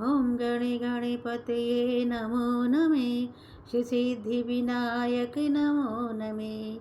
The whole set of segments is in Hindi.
ओम गणे गणपतये नमो नमे, श्री सिद्धि विनायक नमो नमे,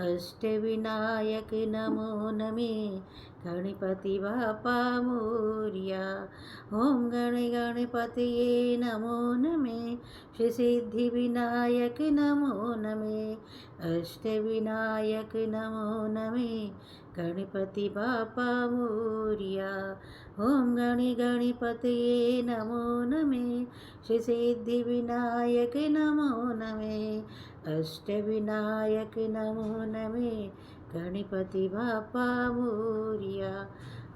अष्टविनायक नमो नमे, गणपति बापा मोरिया। ओम गणे गणपतये नमो नमे, श्री सिद्धि विनायक नमो नमे, अष्टविनायक नमो नमे, गणपति बापा मोरिया। ओम गणि गणपतये नमो नमे, श्री सिद्धि विनायक नमो नमे, अष्टविनायक नमो नमे, गणपति बापा मोरिया।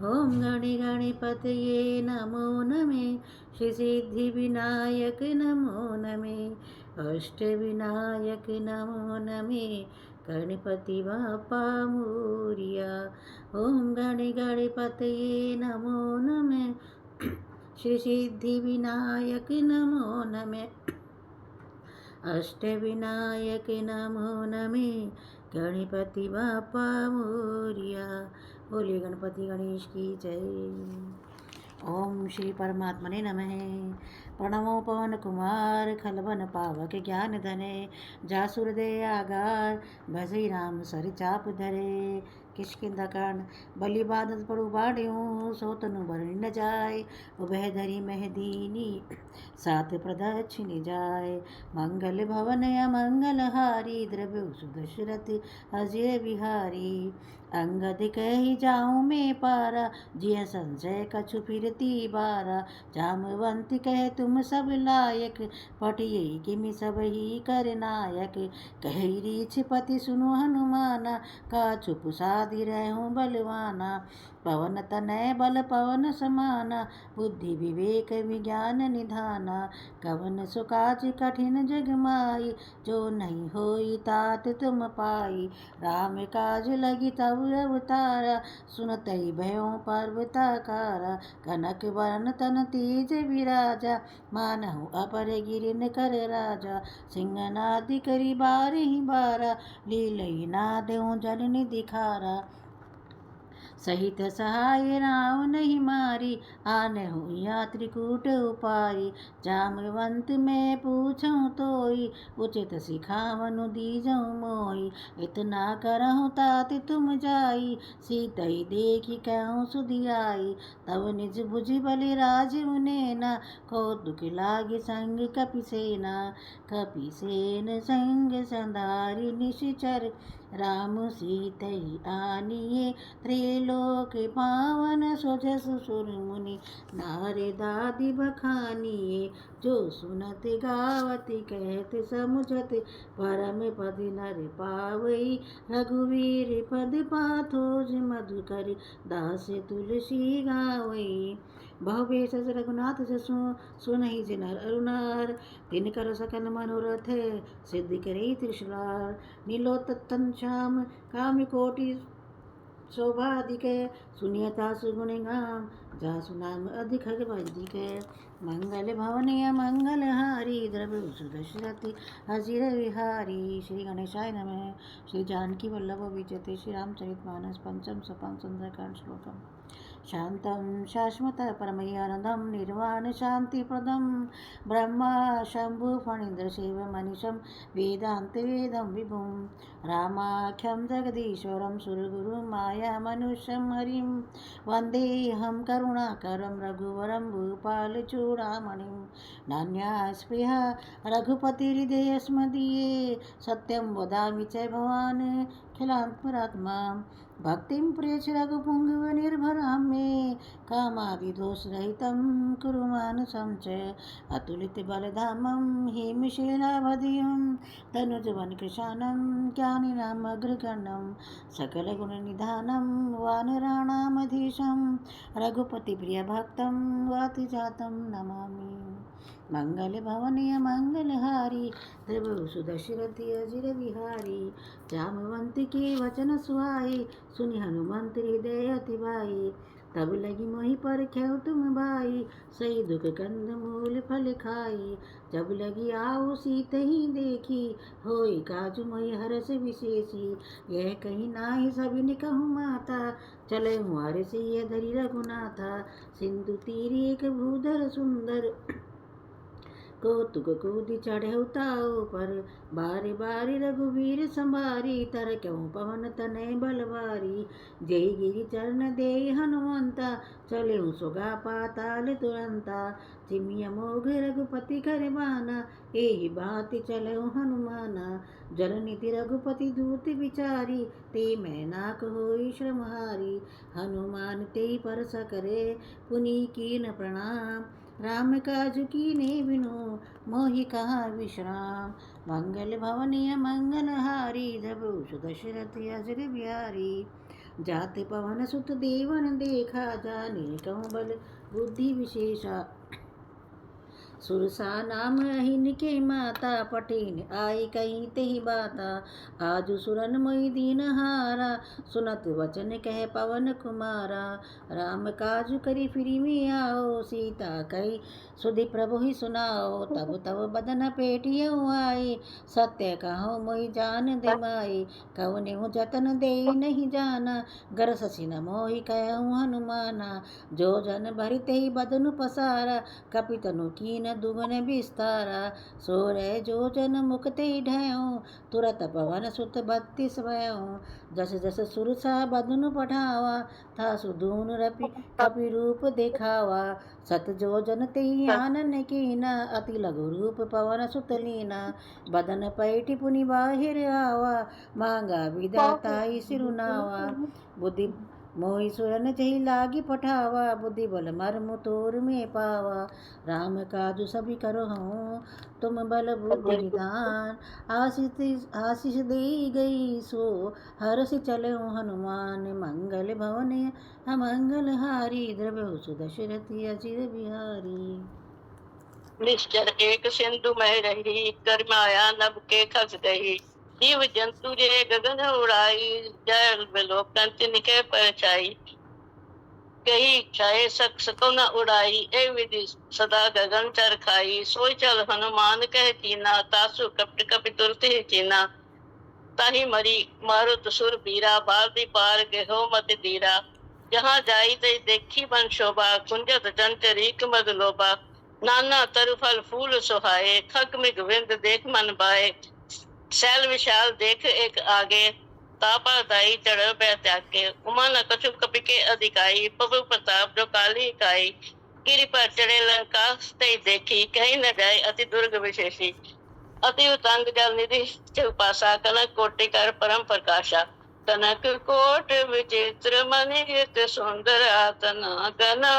ओम गणि गणपतये नमो नमे, श्री सिद्धि विनायक नमो नमे, अष्टविनायक नमो नमे, गणपति बापा मोरिया। ओम गणि गणपतये नमो नमे, श्री सिद्धि विनायक नमो नमे, अष्टविनायक नमो नमे, गणपति बापा मोरिया। बोलिए गणपति गणेश की जय। ओम श्री परमात्मने नमः। प्रणमो पवन कुमार खलवन पावक ज्ञान धने, जासुर दे आगार भजई राम सर चाप धरे। किष्किंधा कांड। बलि बादत पड़ु बाड्यों, सोतनु बरनि न जाय, उभय धरी मेहदीनी सात प्रदक्षिण जाय। मंगल भवन अमंगल हारी, द्रव्य सुदशरथ अजय बिहारी। अंगद कहि जाऊँ मैं पारा, जिय संशय कछु फिरती बारा। जामवंत कह तुम सब लायक, पटियै किमि सब ही कर नायक। कहि रीछ पति सुनु हनुमाना, का चुप साधि रहूं बलवाना। पवन तनय बल पवन समाना, बुद्धि विवेक विज्ञान निधाना। कवन सो काज कठिन जग माई, जो नहीं होई तात तुम पाई। राम काज लगी तब अवतारा, सुनतई भयो पर्वताकारा। कनक वरन तन तेज विराजा, मानहु अपर गिरिन कर राजा। सिंहनादि करी बारहि बारा, लीलई नादउ जननि दिखारा। सहित सहाय राव नहीं मारी, आनहु या त्रिकूट उपारी। जामवंत मैं पूछऊँ तोई, उचित सिखावनु दीजऊँ मोई। इतना करहु तात तुम जाई, सीतई देखि कहूँ सुधियाई। तब निज भुज बलि राज मुनेना, कौतुक लागे संग कपिसेना। कपिसेन संग संधारि निशिचर, राम सीतई आनिए त्रिलोक पावन। सोजसु सुर मुनि नारद आदि बखानिए, जो सुनत गावत कहत समुझत। परम पद नर पावई, रघुवीर पद पाथोज मधुकर। दास तुलसी गावई, बहुवेश रघुनाथ जसु सुनहि जिनर अरुणार। तिनकर सकल मनोरथ, सिद्धि करे त्रिशूलार। नीलोत्तम श्याम कामि कोटि शोभाधिक, सुनियता सुगुण गाम, जासु नाम अधिक अधिक। मंगल भवन मंगल हारी, द्रव्य सुदशरथ अजिर विहारी। श्री गणेशाय नमः। श्री जानकी वल्लभ विजयते श्री रामचरितमानस पंचम सोपान सुंदरकांड श्लोकम। शांतं शाश्वत परमयानंदं, निर्वाण शांतिप्रदं। ब्रह्मा शंभु फणीन्द्र शिव मनीषं, वेदांत वेदं विभुं। रामाख्यं जगदीश्वरं, सुरगुरुं माया मनुष्यं हरिं। वन्देऽहं करुणाकरं, रघुवरं भूपालचूडामणिं। नान्यास्पृहा रघुपतिहृदयस्मदीये, सत्यं वदामि च भवान् खिलात्मरात्मा। भक्तिं प्रेष रघुपुङ्गव निर्भरां मे, कामादिदोषरहितं कुरु मानसं च। अतुलितबलधामं हेमशैलावधिं, तनुजवनकृशानं ज्ञानिनामग्रगण्यं। सकलगुणनिधानं वानराणामधीशं, रघुपतिप्रियभक्तं वातजातं नमामि। मंगलभवनीय मंगलहारी, द्रव्य सुदशरथ अजिर विहारी। जामवंत के वचन सुहाए, सुनि हनुमंत हृदय अति भाई। तब लगी मोहि पर ख्यो तुम भाई, सही दुख कंद मूल फल खाई। जब लगी आओ सीत ही देखी, होई काजु मोहि हरस विशेषी। यह कहीं नाहि सबिन कहूँ माता, चले हमारे से यह धरी रघुनाथा। सिंधु तीर एक भूधर सुंदर, कौतुक कूदि चढ़े उताओ पर। बारी बारी रघुवीर संभारी, तर क्यों पवन तनय बलवारी। जय गिरि चरण दे हनुमंता, चले सुगा पाताल तुरंता। जिमिया मोघ रघुपति कर बाना, एहि बात चले हनुमाना। जल निधि रघुपति दूत विचारी, ते मैं नाक होई श्रमहारी। हनुमान ते परस करे, पुनि कीन प्रणाम। राम काजु कीने बिनु, मोहि कहा विश्राम। मंगल भवनीय मंगल हारी, जबु सुदशरथ अजर बिहारी। जाति पवन सुत देवन देखा, जाने कहूँ बल बुद्धि विशेषा। सुरसा नाम अहिन के माता, पठिन आई कहीं तेहि बाता। आजु सुरन मोहि दीन हारा, सुनत वचन कह पवन कुमारा। राम काजु करि फिरि में आओ, सीता कही सुधि प्रभु ही सुनाओ। तब तब बदन पेटियउ आए, सत्य कहो मोहि जान दे माए। कवनेहु जतन दे नहीं जाना, गर ससिन मोहि कहूँ हनुमाना। जो जन भरि तेहि बदनु पसारा, कपि तनु कीन दुगुन विस्तारा। सोरय जो जन मुख ते ढयऊँ, तुरत पवन सुत 32 भयऊँ। जस जस सुरसा बदनु पठावा, था सुदून रपि कपि रूप देखावा। सत जो जन तेहि आनन कीना, अति लघु रूप पवन सुत लीना। बदन पैठि पुनि बाहिर आवा, मांगा विधाताई सिरुनावा। बुद्धि मोहि सुरन जहि लागी पठावा, बुद्धि बल मर्मु तोर में पावा। राम काजु सभी करहूँ, तुम बल बुद्धि निधान। आशीष दे गई सो, हर्ष चलऊ हनुमान। मंगल भवन अमंगल हारी, द्रव्यहु सुदशरथ अजिर बिहारी। निश्चर एक सिंधु में रही, कर माया नभ के खस गई। जीव जंतु जे गगन उड़ाई, जय बिलोकन तिनके परछाई। कही इच्छाए सक्ष तो न उड़ाई, ए विधि सदा गगन चरखाई। सोई चल हनुमान कह कीना, तासु कपट कपि तुरत ही कीना। ताहि मरी मारुत सुर बीरा, बारदी पार गेहो मत दीरा। जहाँ जाई ते देखी बन शोभा, कुंजत चंचरीक मद लोभा। नाना तरु फल फूल सुहाए, खग मृग विंद देख मन भाए। शैल विशाल देख एक आगे, तापा दाई चढ़ बै त्यागे। उमा न कछु कपि के अधिकाई, प्रभु प्रताप जो काली काई। गिरि पर चढ़े लंका ते देखी, कहीं न जाए अति दुर्ग विशेषी। अति उतंग जल निधि चौपासा, कनक कोटि कर परम प्रकाशा। कनक कोट विचित्र मणिकृत सुंदर आतना गना।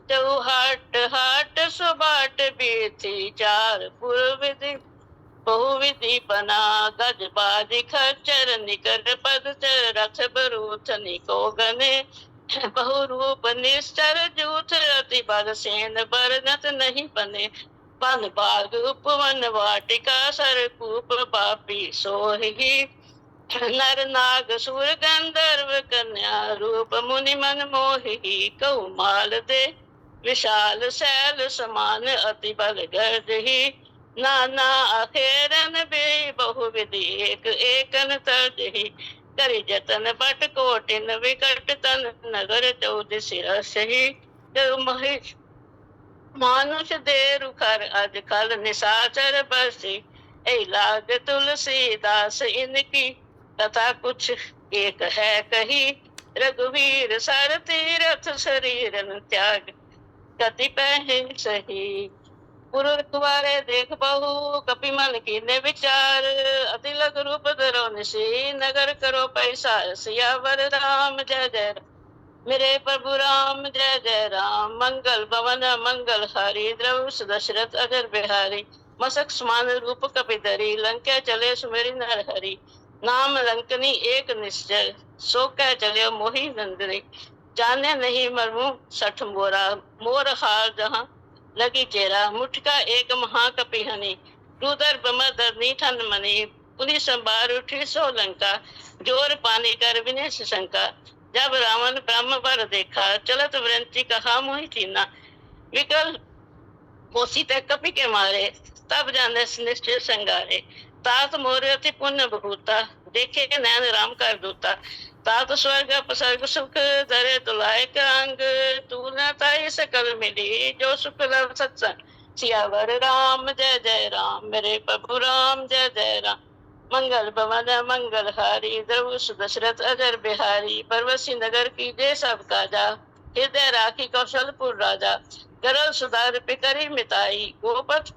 चौहाट हाट सुबाट बीथी, चार पूर्व बहुविधि बना। गज बाजी खच्चर निकर पदचर, रथ बरूथ निको गने। बहुरूप निश्चर जूथ, अति बल सेन बरनत नहीं बने। वन बाग उपवन वाटिका, सरकूप बापी सोही। नर नाग सुर गंधर्व कन्या, रूप मुनि मन मोही। कौ माल दे विशाल शैल समान, अति बल गर्दही। नाना अखेरन बे बहुविधि, एक एकन तरजही। करि जतन बट कोटिन विकट तन, नगर 14 सिरसही। महिष मानुष दे रुखर, अज कल निशाचर बसी। ऐ लाग तुलसीदास इनकी, कथा कुछ एक है कही। रघुवीर सर तीरथ शरीरन त्याग, कति पहन सही। पुरुष तुम्हारे देख बहु, कपि मन कीने विचार। अति लघु रूप धरो निसी, नगर करो पैसा सियावर। राम जय जय राम, मेरे प्रभु राम जय जय राम। मंगल भवन मंगल हारी, द्रव दशरथ अजर बिहारी। मसक समान रूप कपिधरी, लंका चले सुमेरी नर हरि। नाम लंकनी एक निश्चय, सो कह चले मोहि नंदरी। जाने नहीं मरमु सठ मोरा, मोर हार जहाँ लगी चेरा। मुठ का एक महाकपिहनी, रुदर बमर नीठन मनी। पुनि संभार उठी सो लंका, जोर पानी कर विनेश शंका। जब रावण ब्रह्म पर देखा, चलत विरंची कहा मोहि कीना। विकल कोसी ते कपि के मारे, तब जाने निश्चय संगारे। तात मोर अति पुण्य बहुता, देखे नैन राम का दूता। तात स्वर्ग अपसर्ग सुख, धरे तुलाए अंग। तू न ताई सकल मिली, जो सुख लव सत्संग। सियावर राम जय जय राम, मेरे प्रभु राम जय जय राम। मंगल भवन मंगल हारी, द्रव सुदशरथ अजर बिहारी। परवसी नगर की जय सब काजा, हृदय राखी कौशलपुर राजा। गरल सुधार पिकरी मिताई, गोपथ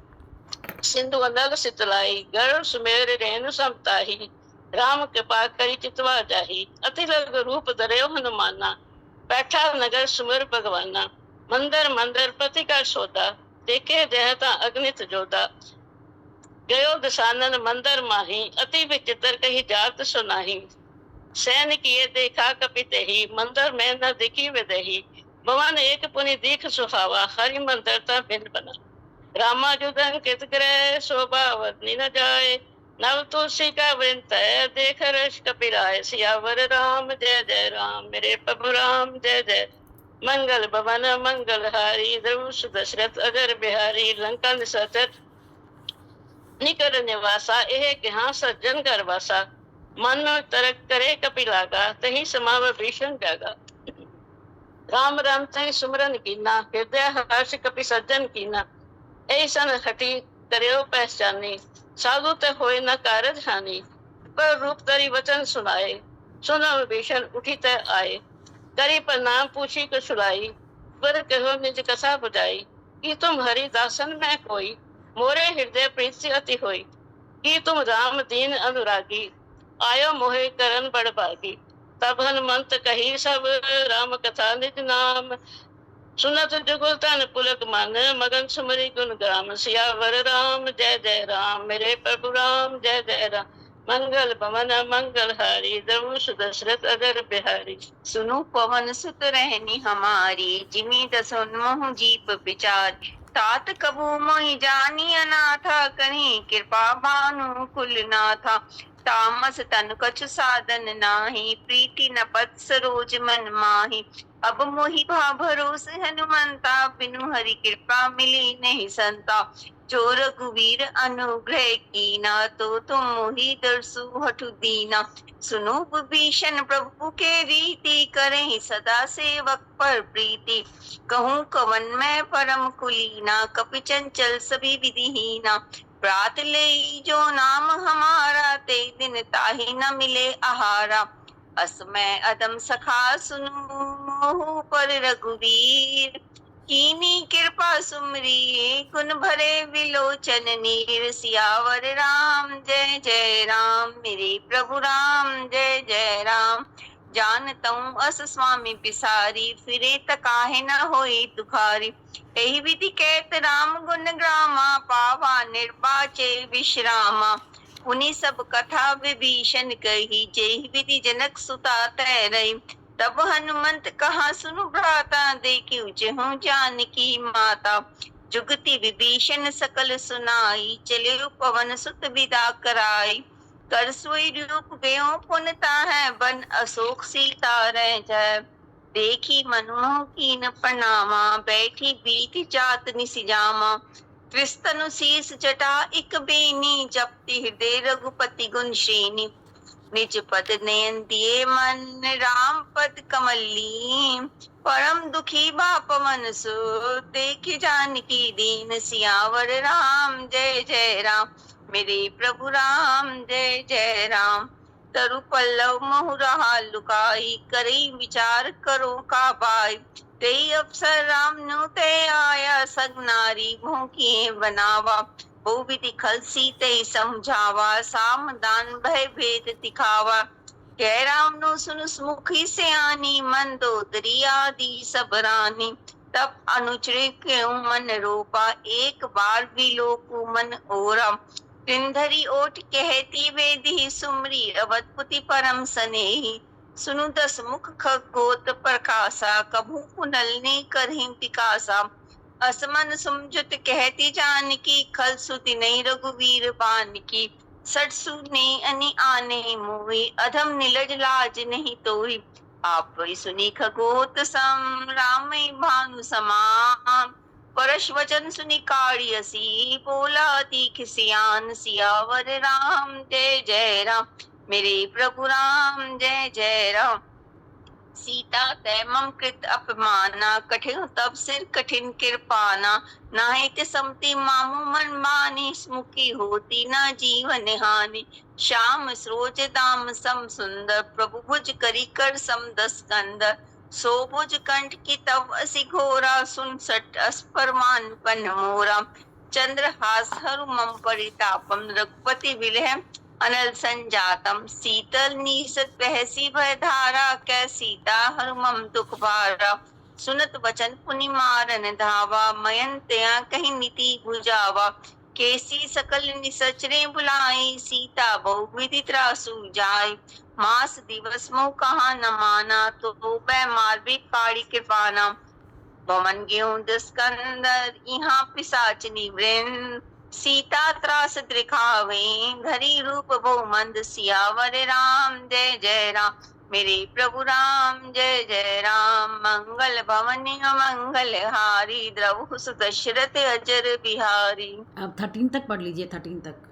सिंधु नल सितलाई। गरुड़ सुमेर रेणु समताही, राम कृपा करी चितवा जाही। अति लग रूप धरयो हनुमाना, बैठा नगर सुमिर भगवाना। मंदर मंदर पति का सौदा, देखे जहता अग्नित जोदा। गयो दसानन मंदर माही, अति विचित्र कही जात सुनाही। सैन किए देखा कपिते ही, मंदिर में न दिखी विदही। भवन एक पुनि दीख सुहावा, हरि मंदिर ता भिन्न बना। रामाजुदन कृत ग्रह, शोभा वर्णि न जाए। नव तुलसी का वृंत है, देख रस कपिराय। सियावर राम जय जय राम, मेरे प्रभु राम जय जय। मंगल भवन मंगल हारी, ध्रुव सुदशरथ अजर बिहारी। लंका निसचर निकर निवासा, एह कहाँ सज्जन कर वासा। मन तरक करे कपिलागा, तही समाव भीषण जागा। राम राम तही सुमरन कीना, हृदय हर्ष कपि सज्जन कीना। ऐसन हटी करियो पहचानी, साधु ते होए न कारज हानि। पर रूप धरि वचन सुनाए, सुनो विभीषण उठी ते आए। करी प्रणाम पूछी कुशलाई, पर कहो निज कसा बुझाई। कि तुम हरि दासन में कोई, मोरे हृदय प्रीति अति होई। कि तुम राम दीन अनुरागी, आयो मोहे करन बड़ भागी। तब हनुमंत कही सब, राम कथा निज नाम। सुनत जुगुल तन पुलक मन, मगन सुमरि गुण गाम। सियावर राम जय जय राम, मेरे प्रभु राम जय जय राम। मंगल भवन मंगल हारी, द्रव सुदशरथ अजर बिहारी। सुनु पवन सुत रहनी हमारी, जिमी दसोन्मुख जीप विचार। तात कबू मोहि जानी अनाथा, कहीं कृपा भानु कुल नाथा। तामस तन कछु साधन नाही, प्रीति न पत सरोज मन माही। अब मोहि भा भरोस हनुमंता, बिनु हरि कृपा मिली नहीं संता। जो रघुवीर अनुग्रह कीना, तो तुम मोहि दरसु हठु दीना। सुनो विभीषण प्रभु के रीति, करें सदा सेवक पर प्रीति। कहूँ कवन मैं परम कुलीना, कपि चंचल सभी विधिहीना। प्रात ले जो नाम हमारा, ते दिन ताहि न मिले आहारा। असमय अदम सखा सुनु, मोहु पर रघुवीर। कीनी कृपा सुमरी, गुण भरे विलोचन नीर। सियावर राम जय जय राम, मेरे प्रभु राम जय जय राम। जानतऊं अस स्वामी पिसारी, फिरे तकाहे न होई दुखारी। एहि विधि कहत राम गुण ग्रामा, पावा निर्वाचे विश्रामा। पुनि सब कथा विभीषण कही, जेहि विधि जनक सुता तै रही। तब हनुमंत कहा सुनु भ्राता, देखी जेहूं जानकी माता। जुगति विभीषण सकल सुनाई, चले पवन सुत विदा कराई। कर सोई रूप गयो पुन ताहै, बन अशोक सीता रह जाय। देखी मनमोह कीन प्रणामा, बैठी बीति जात निसिजामा। त्रिस्तनु शीस जटा इक बेनी, जपति हृदय रघुपति गुण श्रेणी। निज पद नयन दिए मन, राम पद कमल लीन। परम दुखी बाप मन सो, देखि जानकी दीन। सियावर राम जय जय राम, मेरे प्रभु राम जय जय राम। तरु पल्लव महुरहा लुकाई, करई विचार करो का बाई। तेई अवसर राम नु ते आया, सग नारी भोंकिए बनावा। बहु विधि खल सीते समझावा, साम दान भय भेद दिखावा। कह राम नो सुन सुमुखी सयानी, मन दो दरियादी सब रानी। तब अनुचरे क्यों मन रूपा, एक बार विलोकु मन ओरा। किंधरी ओट कहती वेदी, सुमरी अवधपुति परम सनेही। सुनु दस मुख खगोत प्रकाशा, कभू कुंडलनी करहिं पिकासा। असमन समझुत कहती जानकी, खल सुति नहीं रघुवीर बान की। सट सुने अनि आने मोहि, अधम निलज लाज नहीं तोहि। आप सुनी खगोत सम राम भानु समान, परश वचन सुनी काढ़ियसी बोला तीख सियान, सियावर राम जय जय राम, मेरे प्रभु राम जय जय राम। सीता तैमम कृत अपमाना, कठिन तब सिर कठिन कृपाना, नाहित समति मामू मन मानी, मुखी होती न जीवन हानि। श्याम सरोज दाम सम सुंदर, प्रभु भुज करी कर सम दस कंदर, सो भुज कंठ की तव असि घोरा, सुन सट अस परमान पन मोरा। चंद्रहास हरु मम परितापम, रघुपति विलह अनल संजातम, शीतल नीसत बहसी भय धारा, कै सीता हर मम दुख भारा। सुनत वचन पुनि मारन धावा, मयन तया कही नीति बुझावा। केसी सकल निसचरे बुलाई, सीता बहु विधि त्रासु जाय। मास दिवस मोह कहा न माना, तो बै मार भी काढ़ी कृपाना। पवन गेहूं दस्कंदर, यहाँ पिसाचनी वृंद, सीता त्रास दिखावे, धरी रूप बहु मंद। सियावर राम जय जय राम, मेरे प्रभु राम जय जय राम। मंगल भवन मंगल हारी, द्रवहु सुदशरथ अजर बिहारी। अब 13 तक पढ़ लीजिए, 13 तक।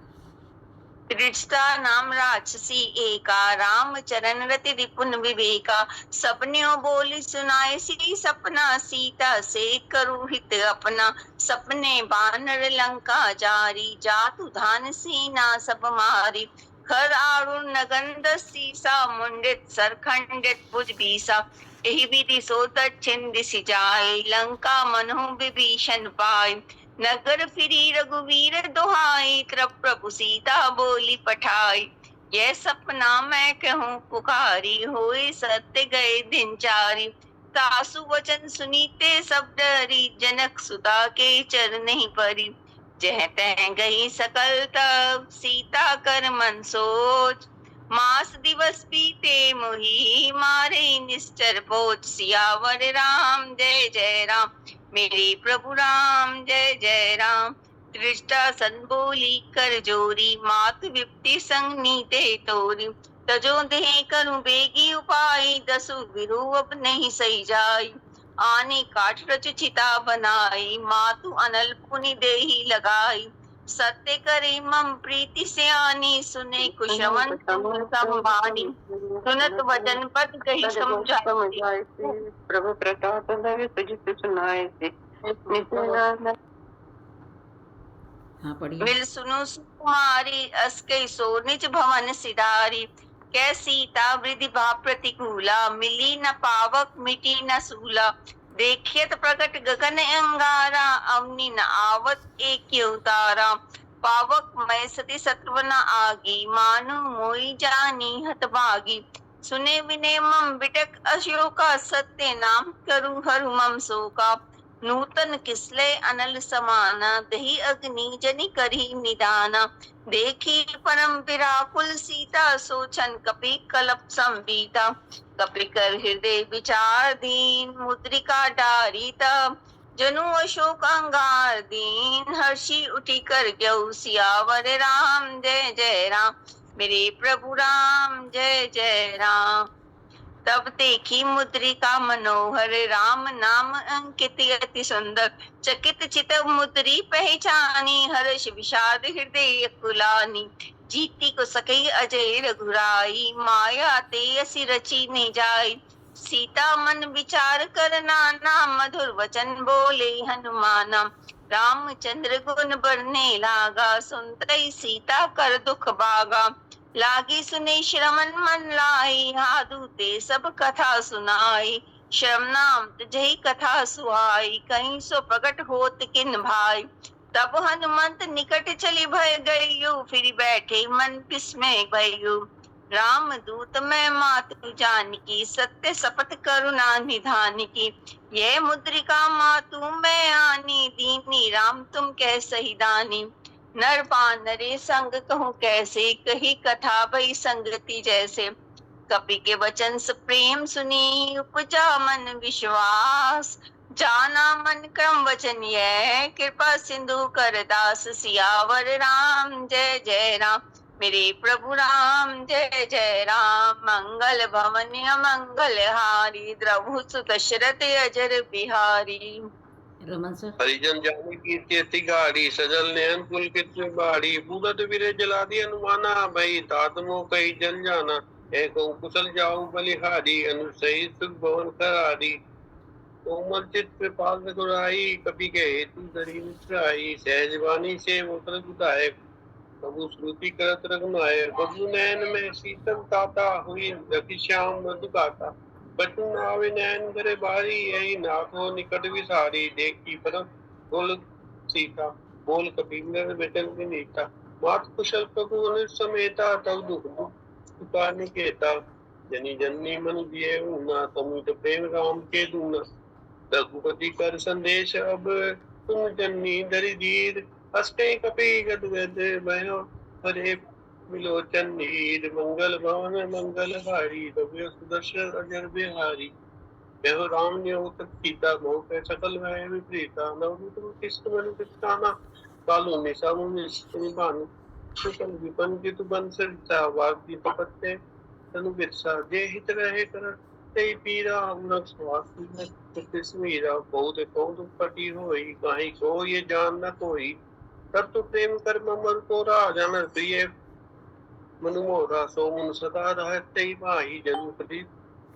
रिश्ता नाम राक्षसी एका, राम चरण रति रिपुन विवेका। सपन्यों बोली सुनाए श्री सपना, सीता से करू हित अपना। सपने बानर लंका जारी, जातु धान सीना सब मारी। खर आरुण नगंध सीसा, मुंडित सरखंडित भुज बीसा। एहि विधि सो दक्षिण दिशि जाए, लंका मनहु विभीषण पाए। नगर फिरी रघुवीर दुहाई, तब प्रभु सीता बोली पठाई। यह सपना मैं कहूँ पुकारी, होए सत्य गए दिन चारी। सासु वचन सुनीते सब डरी, जनक सुता के चरनि परी। जह तह गई सकल तब, सीता कर मन सोच। मास दिवस बीते मोही, मारे निश्चर बोझ। सियावर राम जय जय राम, मेरे प्रभु राम जय जय राम। दृष्टा सन बोली कर जोरी, मात विपति संग नीते तोरी। तजो देह करूं बेगी उपाय, दसु बिरु अब नहीं सही जाई। आने काठ रच चिता बनाई, मातु अनल पुनि देही लगाई। सत्य करे मम प्रीति से आनी, सुने कुशवन संबानी। सुनत वचन पद कही समझाई, प्रभु प्रताप है तुझ सुनाए से। हाँ पढ़िए। मिल सुनु सुकुमारी, अस कई सो निज भवन सिधारी। कै सीता वृद्धि भा प्रतिकूला, मिली न पावक मिटी न सूला। देखियत प्रकट गगन अंगारा, अवनि न आवत एक उतारा। पावक मय सती सत्व न आगी, मानु मोई जानी हतभागी। सुने विने मम बिटक अशोका, सत्य नाम करु हरु मम शोका। नूतन किसले अनल समाना, दही अग्नि जनि करी निदाना। देखी परम विराकुल सीता, सोचन कपि कलप संबीता। कपि कर हृदय विचार दीन, मुद्रिका डारी तब। जनु अशोक अंगार दीन, हर्षि उठी कर गयउ। सियावर राम जय जय राम, मेरे प्रभु राम जय जय राम। तब देखी मुद्रिका मनोहर, राम नाम अंकित अति सुंदर। चकित चित मुद्री पहचानी, हर्ष विषाद हृदय कुलानी। जीती को सकई अजय रघुराई, माया ते असी रची ने जाई। सीता मन विचार कर नाना, मधुर वचन बोले हनुमाना। रामचंद्र गुण बरने लागा, सुनतई सीता कर दुख भागा। लागी सुने श्रवण मन लाई, हादू ते सब कथा सुनाई। श्रम नाम तुझे कथा सुहाई, कहीं सो प्रकट होत किन भाई। तब हनुमंत निकट चली भय गयो, फिर बैठे मन विस्मय भयो। राम दूत मैं मातु जानकी, सत्य शपथ करुणा निधान की। यह मुद्रिका मातु मैं आनी, दीनी राम तुम कह सही दानी। नर बानरे संग कहूँ कैसे, कही कथा भई संगति जैसे। कपि के वचन प्रेम सुनी, उपजा मन विश्वास। जाना मन क्रम वचन यह, कृपा सिंधु कर दास। सियावर राम जय जय राम, मेरे प्रभु राम जय जय राम। मंगल भवन मंगल हारी, द्रभुस दशरथ अजर बिहारी। रमन सर। हरिजन जाने की कीर्ति गाड़ी, सजल नयन पुलकित बाड़ी। बूढ़त बिरे जला दी अनुमाना, भई तात मोह कही जन जाना। एक कुशल जाऊ बलिहारी, अनुसही सुख भवन करारी। कोमल चित कृपाल रघुराई, कपि के हेतु धरी निसराई। सहजवानी से मोटर विधायक, प्रभु श्रुति करत रघुनायक। बबू नैन में शीतल ताता, हुई रति श्याम मधु गाता। बचन आवे नैन करे बारी, यही नाथो निकट विसारी। देखी परम बोल सीता, बोल कपींद्र वचन विनीता। मात कुशल प्रभु अनुज समेता, तब दुख दुखा निकेता। जनी जननी मन दिए ऊना, समुझ प्रेम राम के दूना। रघुपति कर संदेश अब, तुम जननी धरि धीर। हस्ते कपि गद गद भयो, हरे विलोचन नीर। मंगल भवन मंगल हारी, रघु सुदर्शन अजर बिहारी। यह राम ने होत सीता, मोह पे सकल भय विपरीता। नवदूत कृष्ण बन कृष्णाना, कालो निशा मुनि भानु। सुतन विपन जितु बंस रिसा, वाग्दी पत्ते तनु बिरसा। जे हित रहे कर ते पीरा, उनक स्वास्थ्य मीरा। बहुत बहुत पटी होई, कहीं को ये जान न कोई। तब तो प्रेम कर ममर को राजन, प्रिय मनु मोरा। सो मुन सदा रहते माही, जनुपति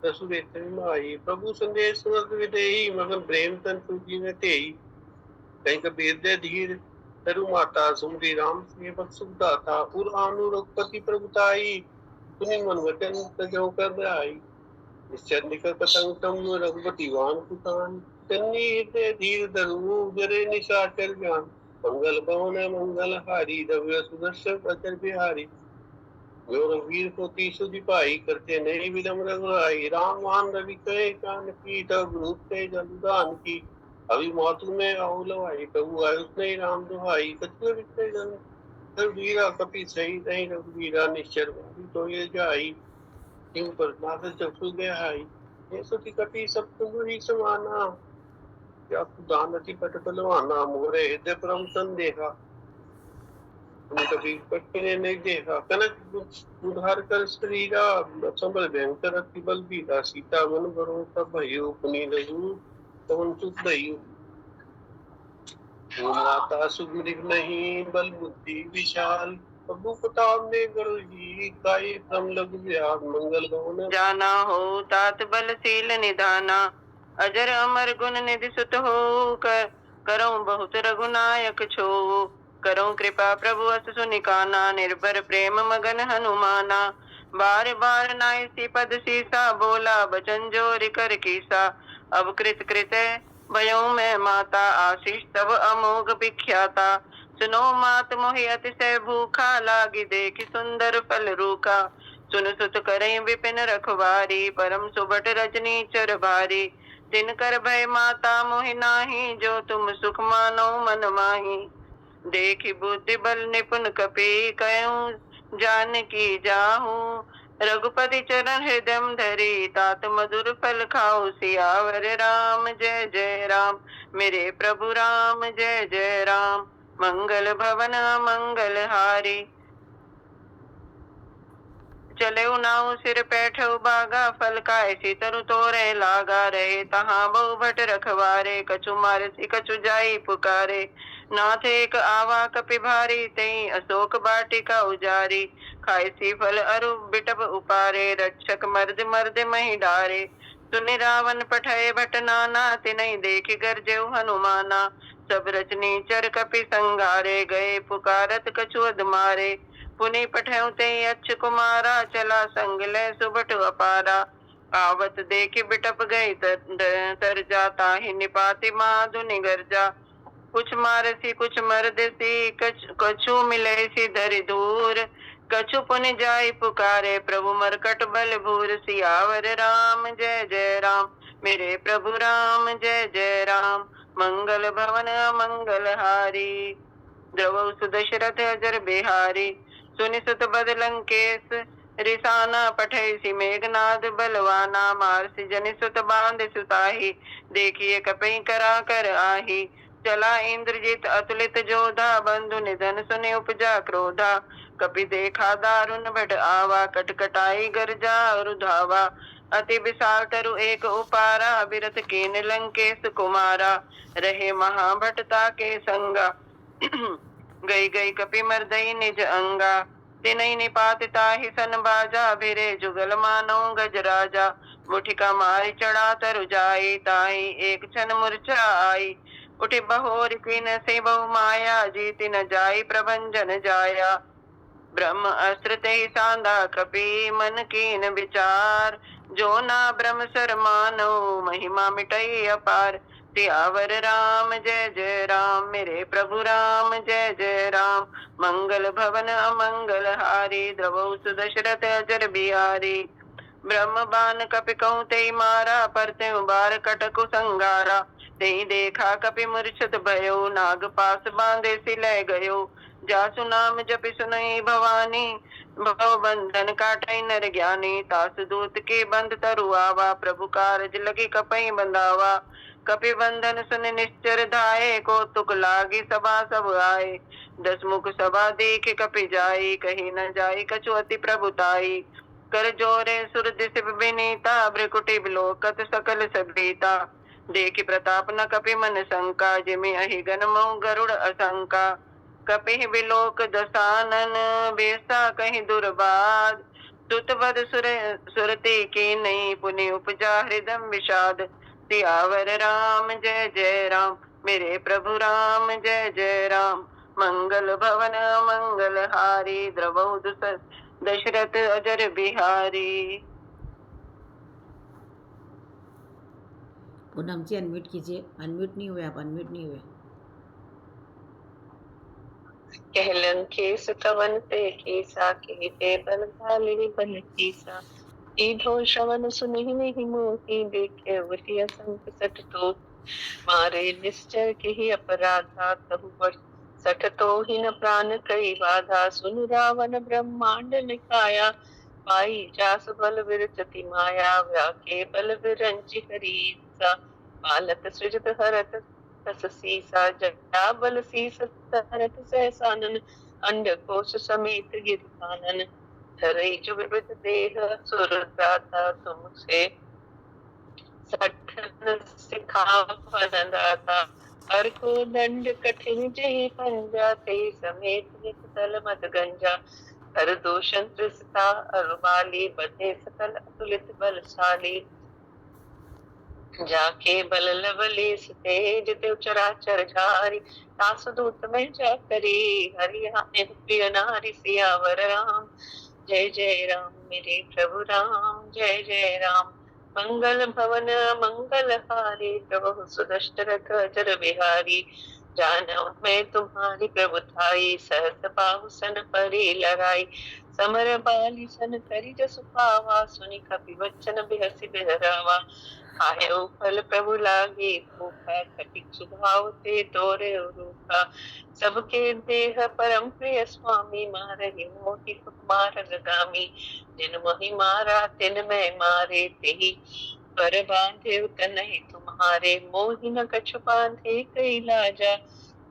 रसुरेत माही। प्रभु संदेश सुनत विदेही, मगन प्रेम तन तुझी न तेई। कहीं कबीर दे धीर तरु माता, सुमरी राम सेवक सुख दाता। उर आनु रघुपति प्रभुताई, सुनि मन वचन तजो कर आई। निश्चर निकट पतंग तम, रघुपति वान कुतान। चन्नी हृदय धीर धरु, जरे निशाचर ज्ञान। मंगल भवन मंगल हारी, रघु सुदर्शन अचर बिहारी। जो रघुवीर को तीसु दिपाई, करते नहीं विलम रघुराई। राम मान रवि कहे कान की, तब रूप ते जलदान की। अभी मौतु में अहुलवाई, प्रभु आयुष नहीं राम दुहाई। कछुए बिछे जन रघुवीरा, कपि सही नहीं रघुवीरा। निश्चर तो ये जाई, क्यों पर नाथ चक्षु गहाई। ये सुति कपि सब तुम समाना, क्या दानति पट बलवाना। मोरे हृदय परम संदेहा, तुम कभी पटने नहीं देखा। कनक उधार कर शरीरा, संबल भयंकर अति बल बीरा। सीता मन बरो तब भयो, पुनि रघु पवन सुत दयु। माता सुग्रीव नहीं, बल बुद्धि विशाल। प्रभु प्रताप ने गरुही, काये क्रम लघु व्याध। मंगल भवन जाना हो तात बलशील निधाना, अजर अमर गुण निधि सुत हो। करऊं बहुत रघुनायक छो, करऊं कृपा प्रभु अस सुनिकाना। निर्भर प्रेम मगन हनुमाना, बार बार नाई पद सीसा। बोला बचन जोरि कर कीसा, अब कृत कृत भयऊ मैं माता। आशीष तब अमोघ विख्याता, सुनो मात मोहि अतिशय भूखा। लागी देखि सुंदर फल रूखा, सुन सुत करें विपिन रखवारी। परम सुबट रजनी चर भारी, दिन कर भय माता मोहि नाही। जो तुम सुख मानो मन माही, देखि बुद्धि बल निपुण कपि। कयूं जानकी जाहू, रघुपति चरण हृदय धरी। तात मधुर फल खाओ, सियावर राम जय जय राम। मेरे प्रभु राम जय जय राम। मंगल भवन मंगल हारी, चले नाउ सिर पैठऊ बागा। फल काय तरु तोरे लागा, रहे तहाँ बहु भट रखवारे। कछु मारसी कछु जाई पुकारे, नाथ एक आवा कपि भारी। तई अशोक बाटिका उजारी, खायसी फल अरु बिटप उपारे। रक्षक मर्द मर्द मही डारे, सुनि रावण पठय भट नाना। तिनहि देखि गरजेउ हनुमाना, सब रचनी चर कपि संघारे। गए पुकारत कछु अधमारे, पुनि पठयउ ते अच्छ कुमारा। चला संग ले सुबट अपारा, आवत देखि बिटप गई तर जाता। ही निपाति माधु निगरजा, कुछ मारसी कुछ मरदसी। कछु मिले सी धरि दूर, कछु पुनि जाई पुकारे। प्रभु मरकट बल भूर, सियावर राम जय जय राम। मेरे प्रभु राम जय जय राम। मंगल भवन मंगल हारी, द्रवौ सुदशरथ अजर बिहारी। सुनि सुत बद लंकेश, रिसाना पठैसी मेघनाद बलवाना। मारसी जनि सुत बांध सुताही, देखिए कपि करा कर आही। चला इंद्रजित अतुलित जोधा, बंधु निधन सुनि उपजा क्रोधा। कपि देखा दारुण बढ़ आवा, कटकटाई गर्जा और धावा। अति विशाल तरु एक उपारा, बिरथ कीन लंकेश कुमारा। रहे महाभटता के संगा, गई गई कपि मर्दई निज अंगा। तिनहि निपात ताहि सन बाजा, भिरे जुगल मानो गजराजा। मुठिका मारी चढ़ा तरु जाई, ताहि एक क्षण मूर्छा आई। उठि बहोर कीन से बहु माया, जीति न जाई प्रभंजन जाया। ब्रह्म अस्त्र ते सांदा, कपि मन कीन विचार। जो ना ब्रह्म सर मानो, महिमा मिटई अपार। सियावर राम जय जय राम, मेरे प्रभु राम जय जय राम। मंगल भवन अमंगल हारी, द्रवौ सुदशरथ अजर बिहारी। ब्रह्म बान कपि कहूँ ते मारा, पर त्यों बार कटकु संगारा। ते देखा कपि मूर्छित भयो, नाग पास बांधे सिलय गयो। जासु नाम जपि सुनई भवानी, भव बंधन काटई नर ज्ञानी। तासु दूत के बंद तरु आवा, प्रभु कारज लगी कपई बंधावा। कपि बंधन सुन निश्चर धाये, कौतुक लागी सभा सब आए। दस मुख सभा देख कपि जाई, कही न जाई कछु अति प्रभुताई। कर जोरे सुर दिस विनीता, भ्रिकुटी बिलोकत सकल सबीता। देखि प्रताप न कपि मन शंका, जिमि अहि गन महु गरुड़ असंका। कपि बिलोक दसानन, बेसा कहीं दुर्बाद। सुतवद सुरती की नहीं, पुनि उपजा हृदय विषाद। सियावर राम जय जय राम, मेरे प्रभु राम जय जय राम। मंगल भवन मंगल हारी, द्रवौ दशरथ अजर बिहारी। पूनम जी अनम्यूट कीजिए, अनम्यूट नहीं हुए आप, अनम्यूट नहीं हुए। कहलन केस कवन ते केसा, के बल भाले बल कीसा। ईधो श्रवण सुनि नहीं मोहि, देखे वही असंख सठ तो। मारे निश्चय के ही अपराधा, तहु बर सठ तो ही न प्राण कई बाधा। सुन रावण ब्रह्मांड निकाया, पाई जास बल विरचति माया। व्याके बल विरंचि हरीसा, पालत सृजत हरत तस सीसा। जटा बल सीस तरत सहसानन, अंड कोश समेत गिरकानन। धरई जो विविध देह सुर दाता, तुमसे सठन सिखावन दाता। हर को दंड कठिन जय पंजा, ते समेत नित तल मद गंजा। हर दूषण त्रिसता अरुबाली, बधे सकल अतुलित बलशाली। जाके बल लवलेस तेज, त्यों चराचर झारी। तासु दूत में जा करी, हरि प्रिय नारी। सियावर राम जय जय राम, मेरे प्रभु राम जय जय राम। मंगल भवन मंगल हारी, प्रभु सुदशरथ अजर बिहारी। जानौ मैं तुम्हारी प्रभुताई, सहस बाहु सन परी लड़ाई। समर बाली सन करी जसु पावा, सुनि कपि वचन बिहसि बिहरावा। आयो फल प्रभु लागे भूखा, कटिक स्वभाव ते तोरे रूखा। सबके देह परम प्रिय स्वामी, मारहि मोहि मार गामी। जिन मोहि मारा तिन मैं मारे, तेहि पर बांधे तनहि तुम्हारे। मोहि न कछु बांधे कई लाजा,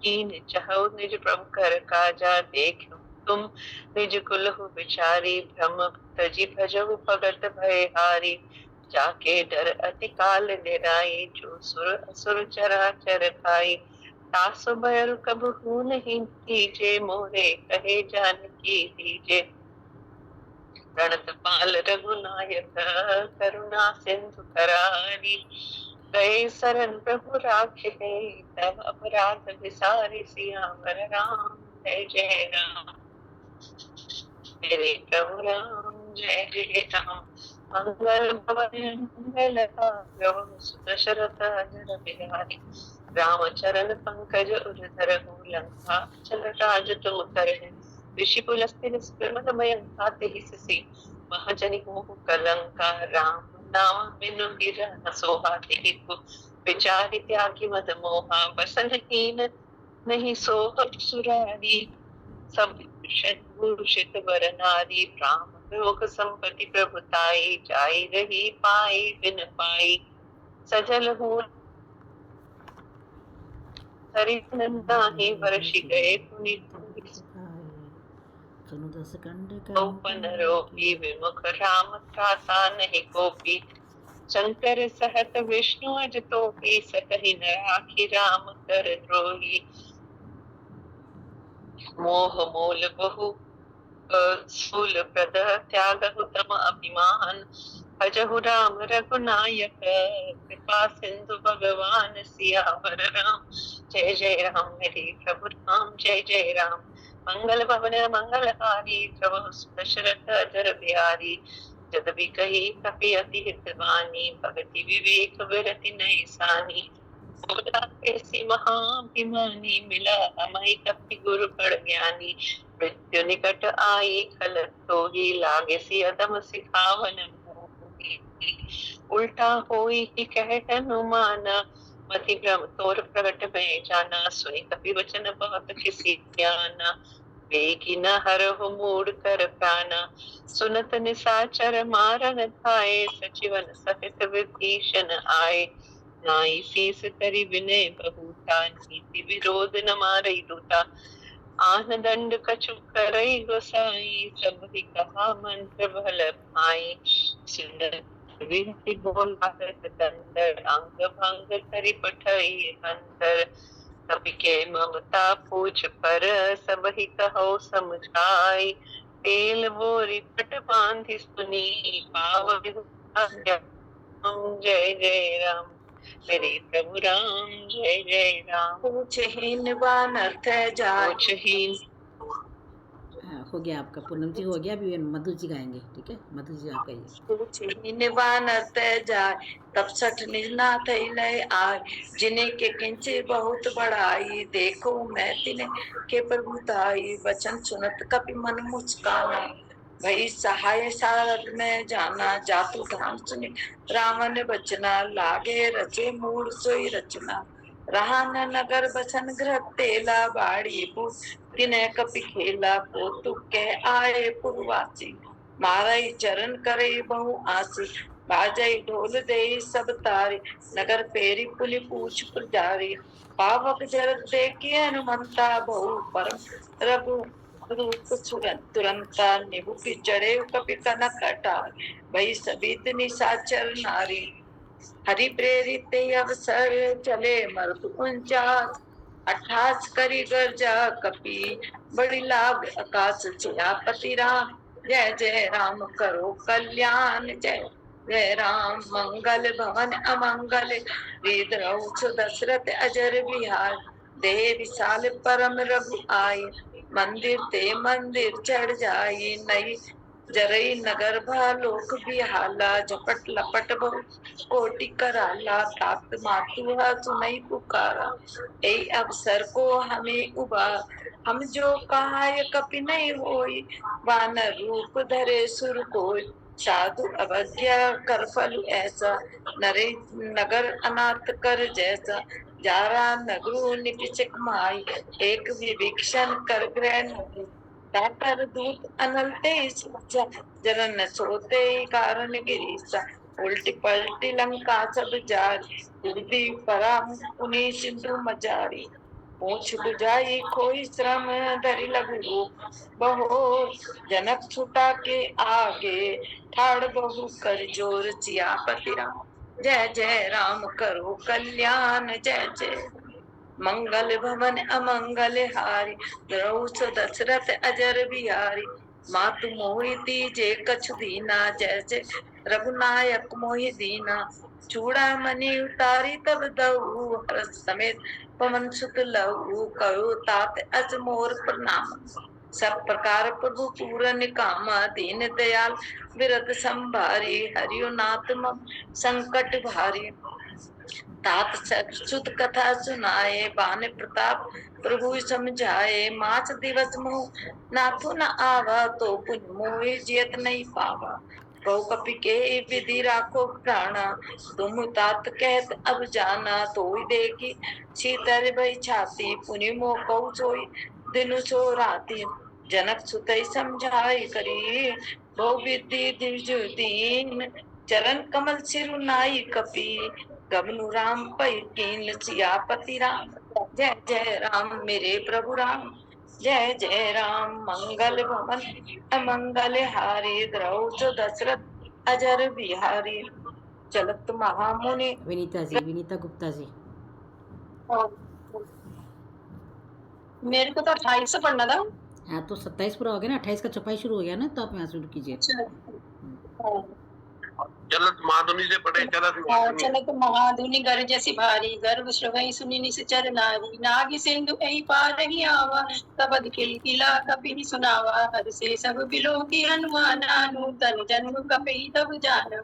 कीन चाहु निज प्रभु कर काजा। देखो तुम निज कुलहु बिचारी, भ्रम तजी भजहु भगत भयहारी। जाके डर अति काल निराई, जो सुर असुर चराचर खाई। तासु भयल कबहु नहीं कीजे, मोरे कहे जानकी दीजे। प्रणत पाल रघुनायक, करुणा सिंधु करारी। गए शरण प्रभु राखे, तब अपराध विसारे। सियावर राम जय जय राम, मेरे प्रभु राम जय जय राम। मंगल भवन मंगल हारी, सुदशरथ अजर बिहारी। राम चरण पंकज उरधरहु, लंका चल राज तुम करहि। ऋषि पुलस्त्य स्पृमदमय खाते सि, महाजनि मोह कलंका। राम नाम बिनु गिरह सोहाते, विचारि त्यागी मद मोहा। बसन हीन नहीं सोह सुरारी, सब भूषित वर नारी। राम लोक संपत्ति प्रभुताई, जाई रही पाई बिन पाई। सजल हो हरि नंदा ही वर्षि गए, पुनि सुनो 10 खंड गोपन रोगी विमुख राम त्रासा नहीं गोपी शंकर सहत विष्णु अज तो की सकहि न राखी राम कर द्रोही मोह मोल बहु स्थूल प्रद त्यागहु तम अभिमान भजहु राम रघुनायक कृपा सिंधु भगवान सियावर राम। जय जय राम मेरे प्रभु राम, जय जय राम। मंगल भवन मंगलहारी प्रभु दशरथ अजर बिहारी। जद भी कही कपि अति हितवानी भगति विवेक विरति नहीं सानी। बोला ऐसी महाभिमानी मिला अमय कपि गुरु पड़ ज्ञानी। मृत्यु निकट आई खल सोही लागे सी अदम सिखावन मोही। उल्टा होई कि कहत अनुमाना मति भ्रम तोर प्रगट में जाना। सुनि कपि वचन बहुत किसी ज्ञाना वेगी न हरहु मूढ़ कर प्राणा। सुनत निसाचर मारन धाये सचिवन सहित विभीषण आए। नाई शीस करि विनय बहुता नीति विरोध न मारई दूता। आन दंड कछु करई गोसाई सब ही कहा मंत्र भल भाई। सुंदर विनती बोल भारत दंडर अंग भंग करि पठई अंतर। कपि के ममता पूछ पर सब ही कहो समझाई। तेल बोरी पट बांधि सुनी पावहि जय जय राम मेरे प्रभु राम, जय जय राम। पूछहीन वानर जाय पूछहीन हो गया आपका, पूनम जी हो गया। अभी मधु जी गाएंगे, ठीक है? मधु जी आप गाइए। पूछहीन वानर जाय तब सठ निजनाथ लय आय। जिन्हें के किंचे बहुत बड़ाई देखो मैं तिन्हें के प्रभुताई। वचन सुनत कपि मन मुस्काना भई सहाय सारथ में जाना। जातु धाम सुनि रावण बचना लागे रचे मूड सोई रचना। रहा न नगर बसन ग्रह तेला बाड़ी पुर तिन्हें कपि खेला कौतुक के आए पुरवासी। मारई चरण करे बहु आसी बाजई ढोल दे सब तारे। नगर पेरी पुनि पूछ पुजारी पावक जरत देखी हनुमंता बहु परम रघु रूप तुरंता। निभु की चढ़े कपि कनक अटार भई सबीत निशाचर नारी। हरि प्रेरित अवसर चले मरुत उनचास। 28 करी गर्जा कपि बड़ी लाभ आकाश सियापति राम। जय जय राम करो कल्याण जय जय राम। मंगल भवन अमंगल वेद रहुछु दशरथ अजर बिहार। देह विशाल परम रघु आय मंदिर ते मंदिर चढ़ जाई। नई जरई नगर भालोक बिहाला झपट लपट बहु कोटि कराला। तात मातु सुनई पुकारा ए अवसर को हमें उबार। हम जो कहाय कपि नहीं होई वानर रूप धरे सुर कोई। साधु अवज्ञा कर फल ऐसा नरे नगर अनाथ कर जैसा। जारा नगरु निपिचक माई एक विभीषण कर ग्रहण ताकर दूत अनलते जरन सोते कारण गिरीसा। उल्टी पलटी लंका सब जारी दुर्दी पराम पुनि सिंधु मजारी। पूछ बुझाई कोई श्रम धरि लघु रूप बहो। जनक छुटा के आगे ठाड़ बहु कर जोर सियापति राम। जय जय राम करो कल्याण जय जय। मंगल भवन अमंगल हारी द्रौस दशरथ अजर बिहारी। मातु मोहि दीजे कछु दीना जय जय रघुनायक मोहि दीना। चूड़ामणि उतारी तब दऊ हर्ष समेत पवन सुत लहू। कहो तात अस मोर प्रणाम सब प्रकार प्रभु पूरन कामा। दीन दयाल विरत संभारी हरियो नाथ मम संकट भारी। तात सुत कथा सुनाए बान प्रताप प्रभु समझाए। मास दिवस मोह नाथु न आवा तो पुन मोह जियत नहीं पावा। बहु कपि के विधि राखो प्राणा तुम तात कहत अब जाना। तो देखी शीतर भई छाती पुनि मोह कहु सोई दिनु सो राती। जनक सुतई समझाई करी बहु विधि दिजु दीन। चरण कमल सिरु नाई कपि गबनु राम पै कीन सियापति राम। जय जय राम मेरे प्रभु राम, जय जय राम मंगल भवन अमंगल हारे द्रौज दशरथ अजर बिहारी चलत महामुनि। विनीता जी, विनीता गुप्ता जी। मेरे को तो 28 से पढ़ना था। हाँ तो 27 पूरा हो गया ना, 28 का छपाई शुरू हो गया ना, तो आप यहाँ शुरू कीजिए। चलत महाधुनी से पढ़े, चलत महाधुनी। चलत महाधुनि गर्ज जैसी भारी, गर्भ श्रवई सुनि निश्चर नारी। नागी सिंधु एहि पार ही आवा, तबद किलकिला कपि सुनावा। हर से सब बिलो की हनुमाना, नूतन जन्म कपि तब जाना।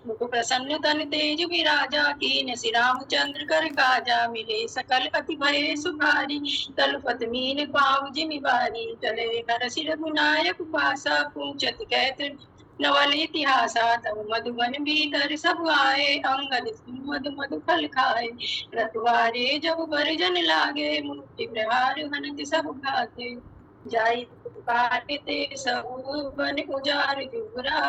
मुख प्रसन्न तन तेज विराजा, कीन श्री रामचंद्र कर काजा। मिले सकल अति भय सुखारी, तलपत मीन पाव जिमि बारी। चले कर सिर गुनायक पासा, पूछत कहत नवल इतिहासा। तब मधुबन भीतर सब आए, अंगद मधु मधु फल खाए। रतवारे जब बरजन लागे, मूर्ति प्रहार हनत सब भागे। जाई काटते सब बन उजार जुबरा,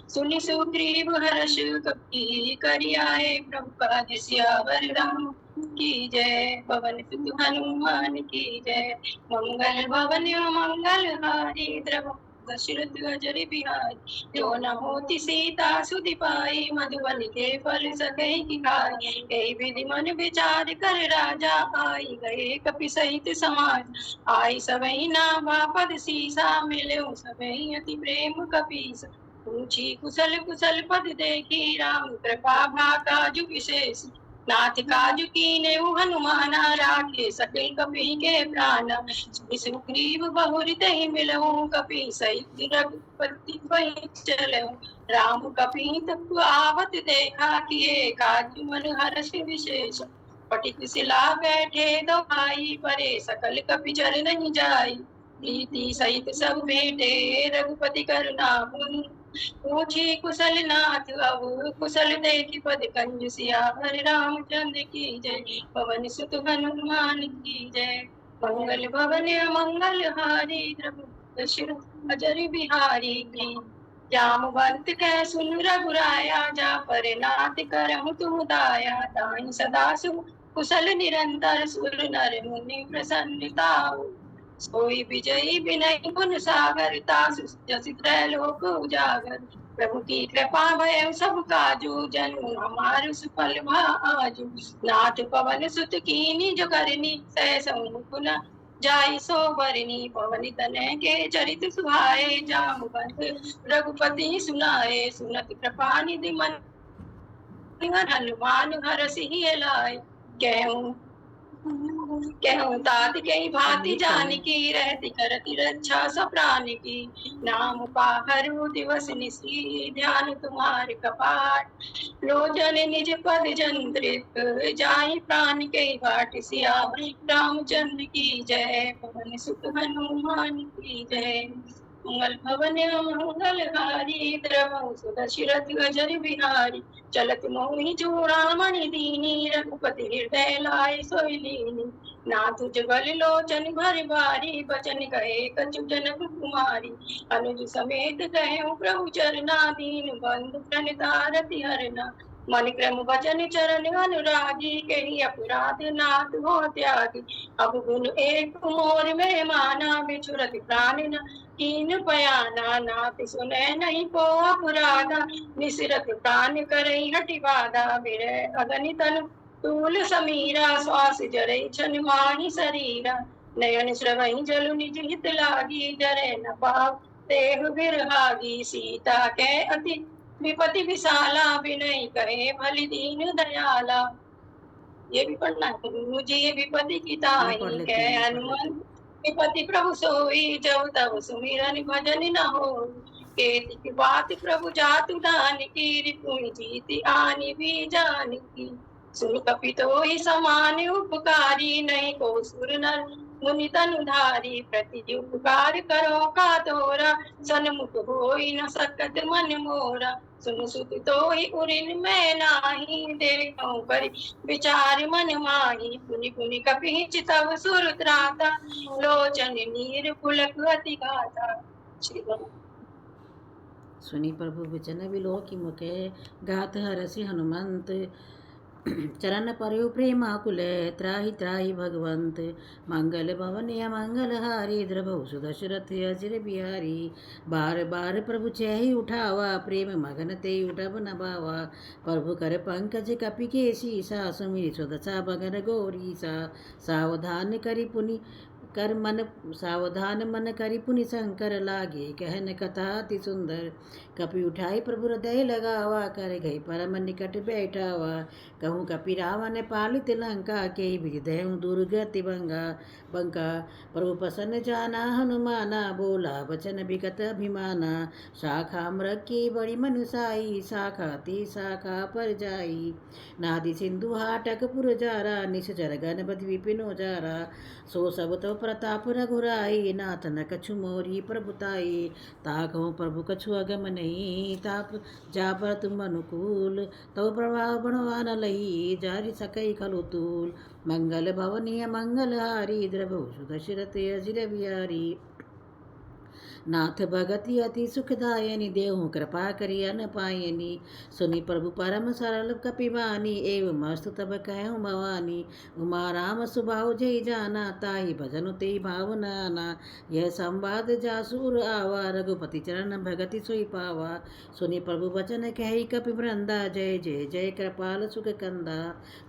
सुनि सुग्रीव हर्ष कपि करि आए। प्रभु काज सियावर राम की जय, पवन सुत हनुमान की जय। मंगल भवन मंगल हारी, द्रव दशरथ अजर बिहारी। जो न होती सीता सुधि पाई, मधुबन के फल सकै की खाई। यही विधि मन विचार कर राजा, आई गए कपि सहित समाज। आई सबहि नावा पद सीसा, मिले सबहि अति प्रेम कपीसा। पूछी कुशल कुशल पद देखी, राम कृपा काजु विशेष। नाथ काजु कीने हनुमाना, राखे सकल कपि के प्राणा। सुग्रीव बहुरि तहि मिलहु, कपि सहित रघुपति वहीं चलहु। राम कपि तब आवत देखा, किए काज मन हर्ष विशेष। पटिक सिला बैठे दो भाई, परे सकल कपि चर नहीं जाई। प्रीति सहित सब भेंटे, रघुपति करुणापुर। पूछी कुशल नाथ अब कुशल देखि, पद कंज सियावर रामचंद्र की जय। पवन सुत हनुमान की जय। मंगल भवन मंगल हारी, प्रभु दशरथ अजर बिहारी की। जामवंत कह सुन रघुराया, जा पर नाथ करहु तुम दाया। ताहि सदा सुख कुशल निरंतर, सुर नर मुनि प्रसन्नता। सोई विजयी विनय गुण सागर, तासु जस त्रैलोक उजागर। प्रभु की कृपा भय सब काजू, जन्म हमार सुफल आजू। नाथ पवन सुत कीनी जो करनी, सह समुख न जाई सो बरनी। पवन तनय के चरित सुहाए, जामवंत रघुपति सुनाए। सुनत कृपा निधि मन हनुमान हरषि लाए। कहूँ तात कई भांति जानकी, रहती करती रक्षा सब प्राण की। नाम पाहरु दिवस निसी, ध्यान तुम्हारे कपाट। लोचन निज पद जंत्रित, जाहि प्राण के बाट। सियावर रामचंद्र की जय, पवन सुत हनुमान की जय। मंगल भवन मंगल हारी, द्रवहु सुदशरथ अजर बिहारी। चलत मोहि चूड़ामणि दीनी, रघुपति हृदय लाय सोई लीनी। नाथ जुगल लोचन भर बारी, बचन कहे कछु जनक कुमारी। अनुज समेत कहे प्रभु चरना, दीन बंधु प्रणितारति हरना। मन क्रम वचन चरण अनुरागी, कही अपराध नाथ हो त्यागी। अब गुण एक मोर में माना, बिछुरत प्राण न कीन पयाना। नाथ सुने नहीं को अपराधा, निसिरत प्राण करई हटि बाधा। बिरह अगनि तनु तूल समीरा, श्वास जरै छन माहि शरीरा। नयन श्रवहि जलु निज हित लागी, जरै न पाव देह बिरहागी। सीता के अति विपति विशाला, विनय कहे भली दीन दयाला। ये भी पढ़ना है मुझे। ये विपति की ताही के हनुमान, विपति प्रभु सोई। जब तब सुमिरन भजन न हो, केति की बात प्रभु जातु दान की। रिपुनि जीति आनि भी जान की। सुन कपि तोहि समान उपकारी, नहीं को सुर नर मुनि तनुधारी। प्रति उपकार करो का तोरा, सन्मुख होई न सकत मन मोरा। सुन सुत तोहि उरिन मैं नाही, देखऊं परि विचार मन माही। पुनि पुनि कपि चितव सुर त्राता, लोचन नीर पुलक अति गाता। सुनी प्रभु वचन विलोकी मुखे, गात हरषि हनुमंत। चरण पर्यो प्रेमाकुल त्राहि त्राहि भगवंत मंगल भवन मंगल हारी द्रभु सुदशरथ अजिर बिहारी बार बार प्रभु चेहि उठावा प्रेम मगन ते उठब न बावा प्रभु कर पंकज कपि केसी सा सुमिर सुदशा बगन गौरी सा सावधान करि पुनि कर मन सावधान मन करि पुनि शंकर लागे कहन कथा अति सुंदर कपि उठाई प्रभु हृदय लगावा कर गई परम निकट बैठावा कहूँ कपि रावण पालित लंका के हृदय दुर्गति बंका प्रभु प्रसन्न जाना हनुमाना बोला वचन विगत अभिमाना शाखा मृग बड़ी मनुसाई शाखा ती शाखा पर जाई नादि सिंधु हाटक पुर जारा निश्चर गणपति विपिनो जारा सो सब तो प्रताप रघुराई नाथ न कछु मोरी प्रभुताई ताकहो प्रभु कछु अगम नहीं ताप जा पर तुम अनुकूल तो प्रभाव बनवान लही जारि सकई खलु तूल मंगल भवनीय मंगल हारी द्रभु सुदशरथ अजिर बिहारी नाथ भगति अति सुखदायनि देहु कृपा करि अन पायनि सुनि प्रभु परम सरल कपिवानी एवं मस्त तब कहूँ भवानी उमा राम सुभाव जय जाना ताहि भजन ते भावनाना यह संवाद जासूर आवा रघुपति चरण भगति सोई पावा सुनि प्रभु वचन कहि कपि वृंदा जय जय जय कृपाल सुख कंदा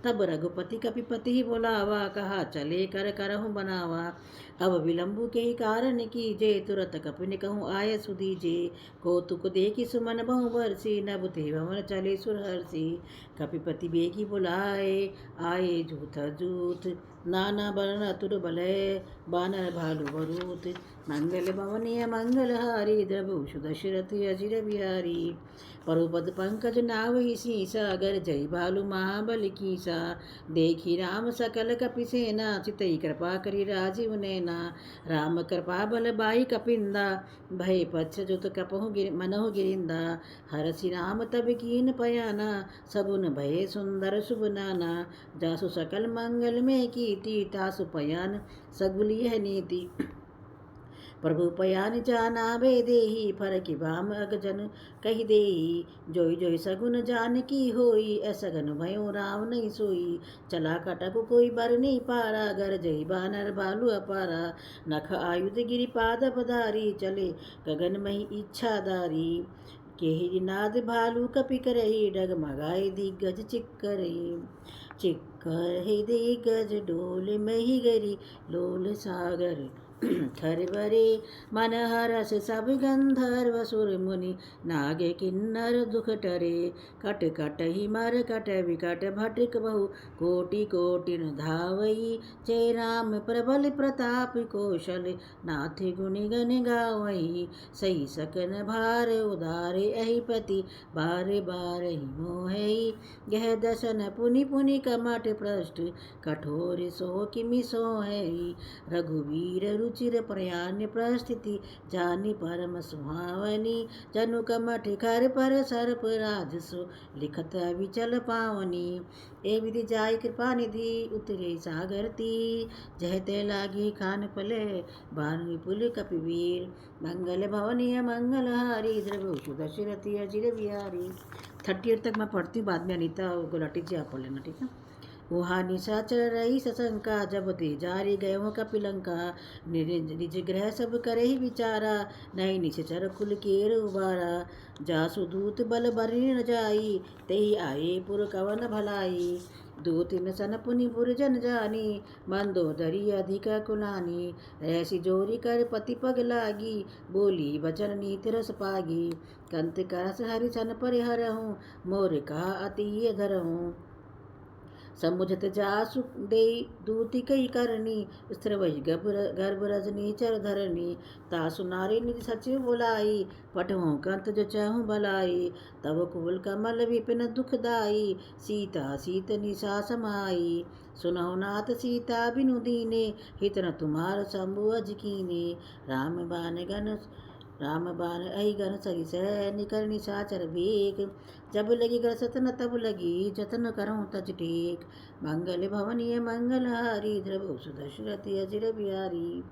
तब रघुपति कपिपति बोलावा कहा चले कर करहु बनावा अब विलंबु के कारण की जे तुरत कपिन कहूँ आय सुदीजे कौतुक देखी सुमन बहु बरसी नभ ते भवन चले सुरहर्षि कपिपति बेगी बुलाए आए जूथ जूथ नाना बरन अतुर बलय बानर भालु बरूत मंगल भवनीय मंगल हारी द्रभु सुदशरथ अजिर बिहारी परुपद पंकज नावहि सीसा अगर जय भालु महाबल कीसा देखी राम सकल कपि सेना चितई कृपा करी राजीव नैना राम कृपा बल बाई कपिंदा भय पक्ष जुत कपहु मनहु गिरिंदा हरसि राम तब कीन पयाना सगुन भय सुंदर शुभ नाना जासु सकल मंगल में कीर्ति तासु पयान सगुली है नीति प्रभु पयान जाना वे देही फर की भाम अगजन कही देही जोई जोई सगुन जान की होई असगन भयो राव नहीं सोई चला कटक कोई बर नहीं पारा घर जई बानर भालू अपारा नख आयुध गिरी पाद पधारी चले गगन मही इच्छादारी केहि नाद भालू कपि करही डगमगाए दिग्गज चिक्कर ही दिग्गज डोल मही गरी लोल सागर खरबरे मन हरस सब गंधर्व सुर मुनि नागे किन्नर दुख टरे कट कट ही मर कट विकट भटक बहु कोटि कोटि न धावई जय राम प्रबल प्रताप कौशल नाथ गुनि गन गावई सही सकन भार उदारे अहिपति बार बार ही मोहई यह दसन पुनि पुनि कमट पृष्ठ कठोर सो किमि सोहई रघुवीर रुचिर प्रयाण प्रस्थिति जानी परम सुहावनी जनु कमठ खर पर सर्प राजसु लिखत विचल पावनी ए विधि जाय कृपा निधि उतरे सागर तीर जहते लागी खान पले भानु पुल कपिवीर मंगल भवनीय मंगल हारी द्रभु सुदशरथ अजिर बिहारी 38 तक मैं पढ़ती हूँ, बाद में अनीता गुलाटी जी आप पढ़ लेना, ठीक है। वहाँ निशाचर रही सशंका जब ते जारी गए हो कपिलंका निज ग्रह सब करे ही विचारा नहीं निशचर खुल केर उबारा जासु दूत बल बरी न जाई ते आए पुर कवन भलाई दो तीन सन पुनि पुर जन जानी मंदोदरी अधिक कुलानी ऐसी जोरी कर पति पग लागी बोली वचन नीति रस पागी कंत करस हरि सन परिहरहूँ मोर कहा अति धरहूँ समुझत जासु दे दूति कई करनी स्त्र वही गर्भ रजनी चर धरनी तासु नारी निधि सचिव बुलाई पटहों कंत जो चाहूँ भलाई तब कुल कमल विपिन दुखदाई सीता सीत निशा समाई सुनहु नाथ सीता बिनु दीने हितन तुम्हार शंभु अज कीने राम बाण अहि गन सरिस निकर निशाचर भेक जब लगी ग्रसतन तब लगी जतन करऊँ तज टेक मंगल भवनीय मंगल हारी द्रभु सुदशरथ अजिर बिहारी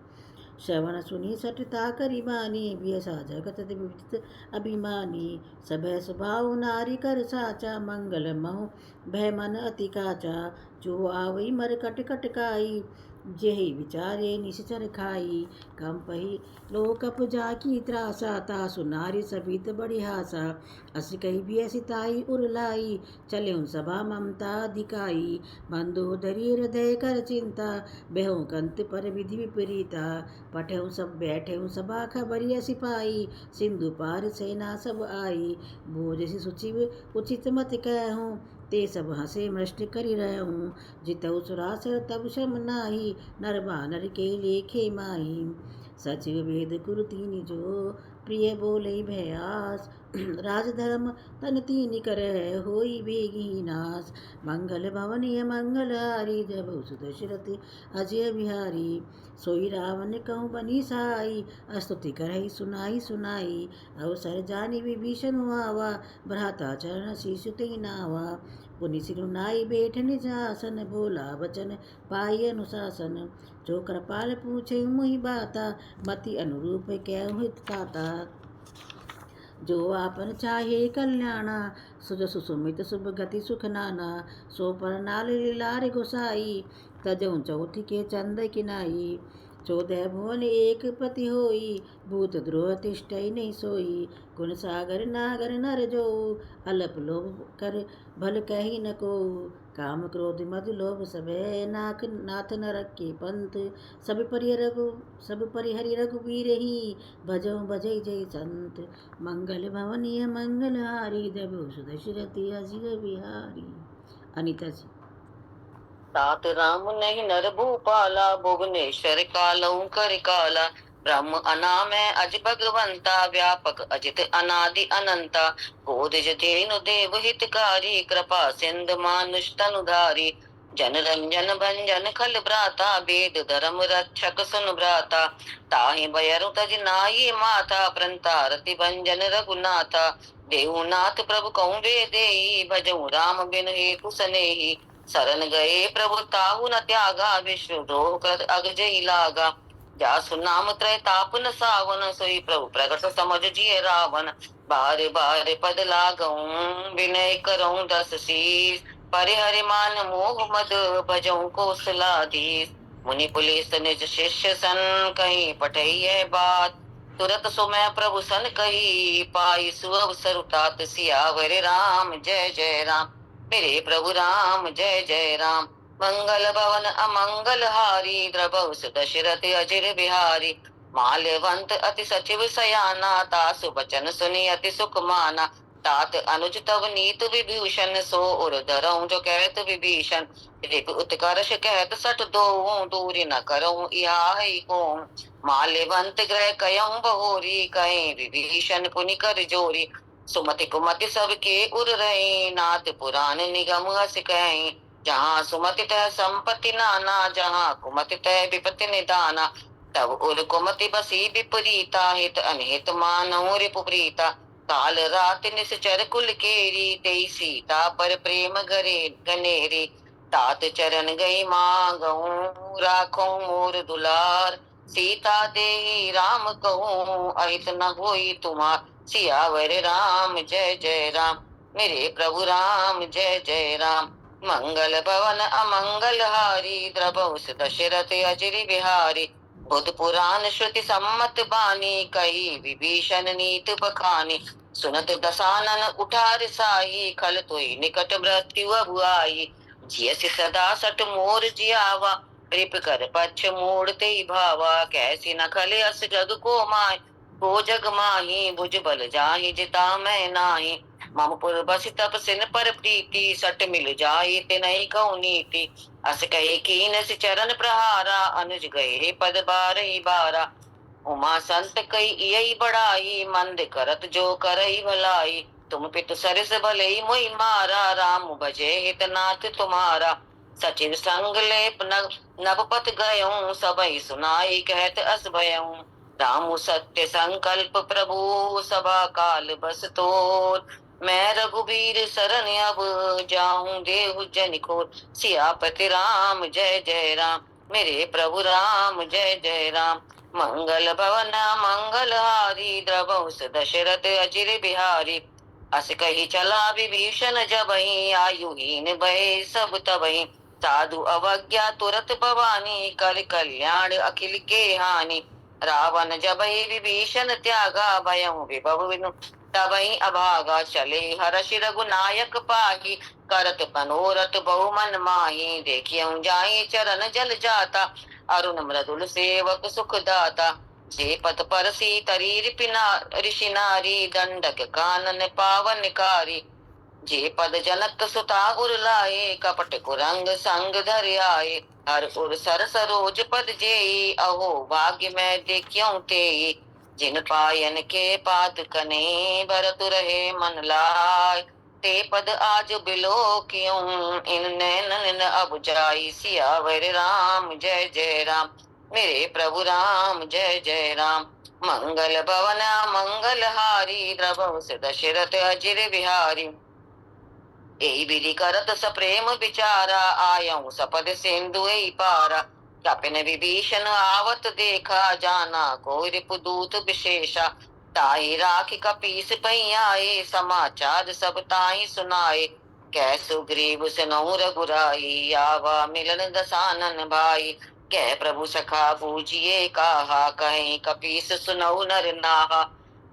श्रवण सुनी सटता करिबानी, बियसा जगत विदित अभिमानी। सभय स्वभाव नारी कर साचा, मंगल महु भय मन अति काचा। जो आवई मर कट कटकाई, जेहि विचारे निश्चर खाई। कंपहि लोकप जाकी त्रासा, तासु नारी सबित बढ़िहासा। अस कही बियसिताई उरलाई, चले सभा ममता दिखाई। मंदोदरी हृदय कर चिंता, बेहूँ कंत पर विधि विपरीता। पठेऊ सब बैठेऊ सभा खबरिया सिपाही, सिंधु पार सेना सब आई। बोझ सुचिव उचित मत कहूँ, ते सब हंसे मृष्ट करि रहूँ। जितऊ सुरासर तब श्रम नाही, नर बानर के लेखे माही। सचिव वेद गुरु तीन जो, प्रिय बोले भयास। राजधर्म तन तीन करह, होई बेगी नाश। मंगल भवन मंगल हारी, जब सुदशरथ अजय बिहारी। सोई रावण कहूँ बनी साई, स्तुति करहि सुनाई सुनाई। अवसर जानि विभीषण आवा, भ्राता चरण शीशु ते नावा। पुनि सिरु नाई बैठ निज आसन, बोला वचन पाई अनुशासन। जो कृपाल पूछे मुहि बाता, मति अनुरूप कहूँ हित ताता। जो आपन चाहे कल्याणा, सुज सुसुमित शुभ गति सुख नाना। सो पर नाल लार गोसाई, तजऊ चौथी के चंद किनाई। 14 भुवन एक पति होई, भूत द्रोह तिष्ठई नहीं सोई। गुण सागर नागर नर जो, अल्प लोभ कर भल कही न को। काम क्रोध मद लोभ सबे, नाथ नरक के पंथ। सब परिहरि रघुबीर ही, भजो भजई जय संत। मंगल भवनीय मंगल हारी, जब सुदशरथ अजिर बिहारी। अनीता जी। तात राम नहीं नर भूपाला, भुवनेश्वर कालऊ कर काला। ब्रह्म अनामय अज भगवंता, व्यापक अजित अनादि अनंता। गोदज धेनु देव हितकारी, कृपा सिंधु मानुष तनुधारी। जन रंजन भंजन खल भ्राता, वेद धर्म रक्षक सुन भ्राता। ताहि भयरु तज नाई माथा, प्रंतारति भंजन रघुनाथा। देवनाथ प्रभु कहूँ बेदेई, भजऊ राम बिनु हेतु सनेही। शरण गए प्रभु ताहु न त्यागा, विष्णु रोग अग जई लागा। जासु नाम त्रय ताप न सावन, सोई प्रभु प्रगट समझ जिय रावण। बार बार पद लागऊं, विनय करऊं दस शीस। परिहरि मान मोह मद, भजऊं कौशलाधीश। मुनि पुलिस निज शिष्य सन, कहीं पठई बात। तुरत सुमय प्रभु सन कही, पाई सुअवसर तात। सियावर राम जय जय राम, मेरे प्रभु राम जय जय राम। मंगल भवन अमंगल हारी, द्रबहु दशरथ अजिर बिहारी। माल्यवंत अति सचिव सयाना, तासु बचन सुनी अति सुख माना। तात अनुज तव नीत विभूषण, सो उर धरऊं जो कहत विभीषण। रिप उत्कर्ष कहत सठ दो, दूरी न करऊं इहाई को। माल्यवंत ग्रह कयऊं बहोरी, कहीं विभीषण पुनि कर जोरी। सुमति कुमति सबके उर रहे, नाथ पुराण निगम हस कहीं। जहाँ सुमति तह संपत्ति नाना, जहाँ कुमति तह विपत्ति निदाना। तब उर कुमति बसी विपरीता, हित अनहित मानहु रिपुप्रीता। काल रात निश्चर कुल केरी, तेई सीता पर प्रेम घरे गनेरी। तात चरण गई मांगहूँ, राखूं मोर दुलार। सीता देहि राम कहूँ, अहित न होई तुम्हार। सियावर राम जय जय राम, मेरे प्रभु राम जय जय राम। मंगल भवन अमंगल हारी, द्रबहु दशरथ अजिर बिहारी। बुध पुराण श्रुति सम्मत बानी, कही विभीषण नीत बखानी। सुनत दसानन उठार साई, खल तोई निकट मृत्यु अब आई। जियसि सदा सट मोर जियावा, रिप कर पक्ष मोड़ते भावा। कैसी न खले अस जग को माय, को जग माही भुज बल जाहि जिता मैं नाही। मम पुर बस तप सिन पर प्रीति, सट मिल जाहि तिनहि कहु नीति। अस कहे कीन सि चरण प्रहारा, अनुज गए पद बारहि बारा। उमा संत कई यही बढ़ाई, मंद करत जो करई भलाई। तुम पितु सरस भले मोहि मारा, राम भजे हित नाथ तुम्हारा। सचिव संग लेप नवपत गयऊं, सबई सुनाई कहत अस भयऊं। रामु सत्य संकल्प प्रभु, सभा काल बस तोर। मैं रघुबीर शरण अब, जाऊं देहु जन को। सियापति राम जय जय राम, मेरे प्रभु राम जय जय राम। मंगल भवन मंगलहारी द्रवंस दशरथ अजिर बिहारी। अस कही चला विभीषण जबहि आयुहीन भय सब तबहि। साधु अवज्ञा तुरत भवानी कर कल्याण अखिल के हानि। रावण जबहि विभीषण त्यागा भयउ विभव विनु तबहि अभागा। चले हर्षि रघुनायक पाहि करत मनोरथ बहु मन माहि। देखियउ जाहि चरण जल जाता अरुण मृदुल सेवक सुख दाता। जे पथ परसी तरी रिपिना ऋषि नारी दंडक कानन पावन कारी। जे पद जनक सुता उर लाए कपट कुरंग संग धर आए। हर उर सर सरोज पद जेई अहो भाग्य मैं देखियों तेई। जिन पायन के पात कने भरत रहे मन लाय। ते पद आज बिलो क्यों इन नैनन अब जाई। सियावर राम जय जय राम मेरे प्रभु राम जय जय राम। मंगल भवन मंगल हारी द्रवंस दशरथ अजिर बिहारी। यही विधि करत सप्रेम विचारा आयऊ सपद सिंधु एहि पारा। कपिन विभीषण आवत देखा जाना कोई रिपुदूत विशेषा। ताहि राखी कपीस पई आए समाचार सब ताहि सुनाए। कै सुग्रीव सुनऊ रघुराई आवा मिलन दसानन भाई। कह प्रभु सखा पूजिए काहा कहीं कपीस सुनऊ नर नाहा।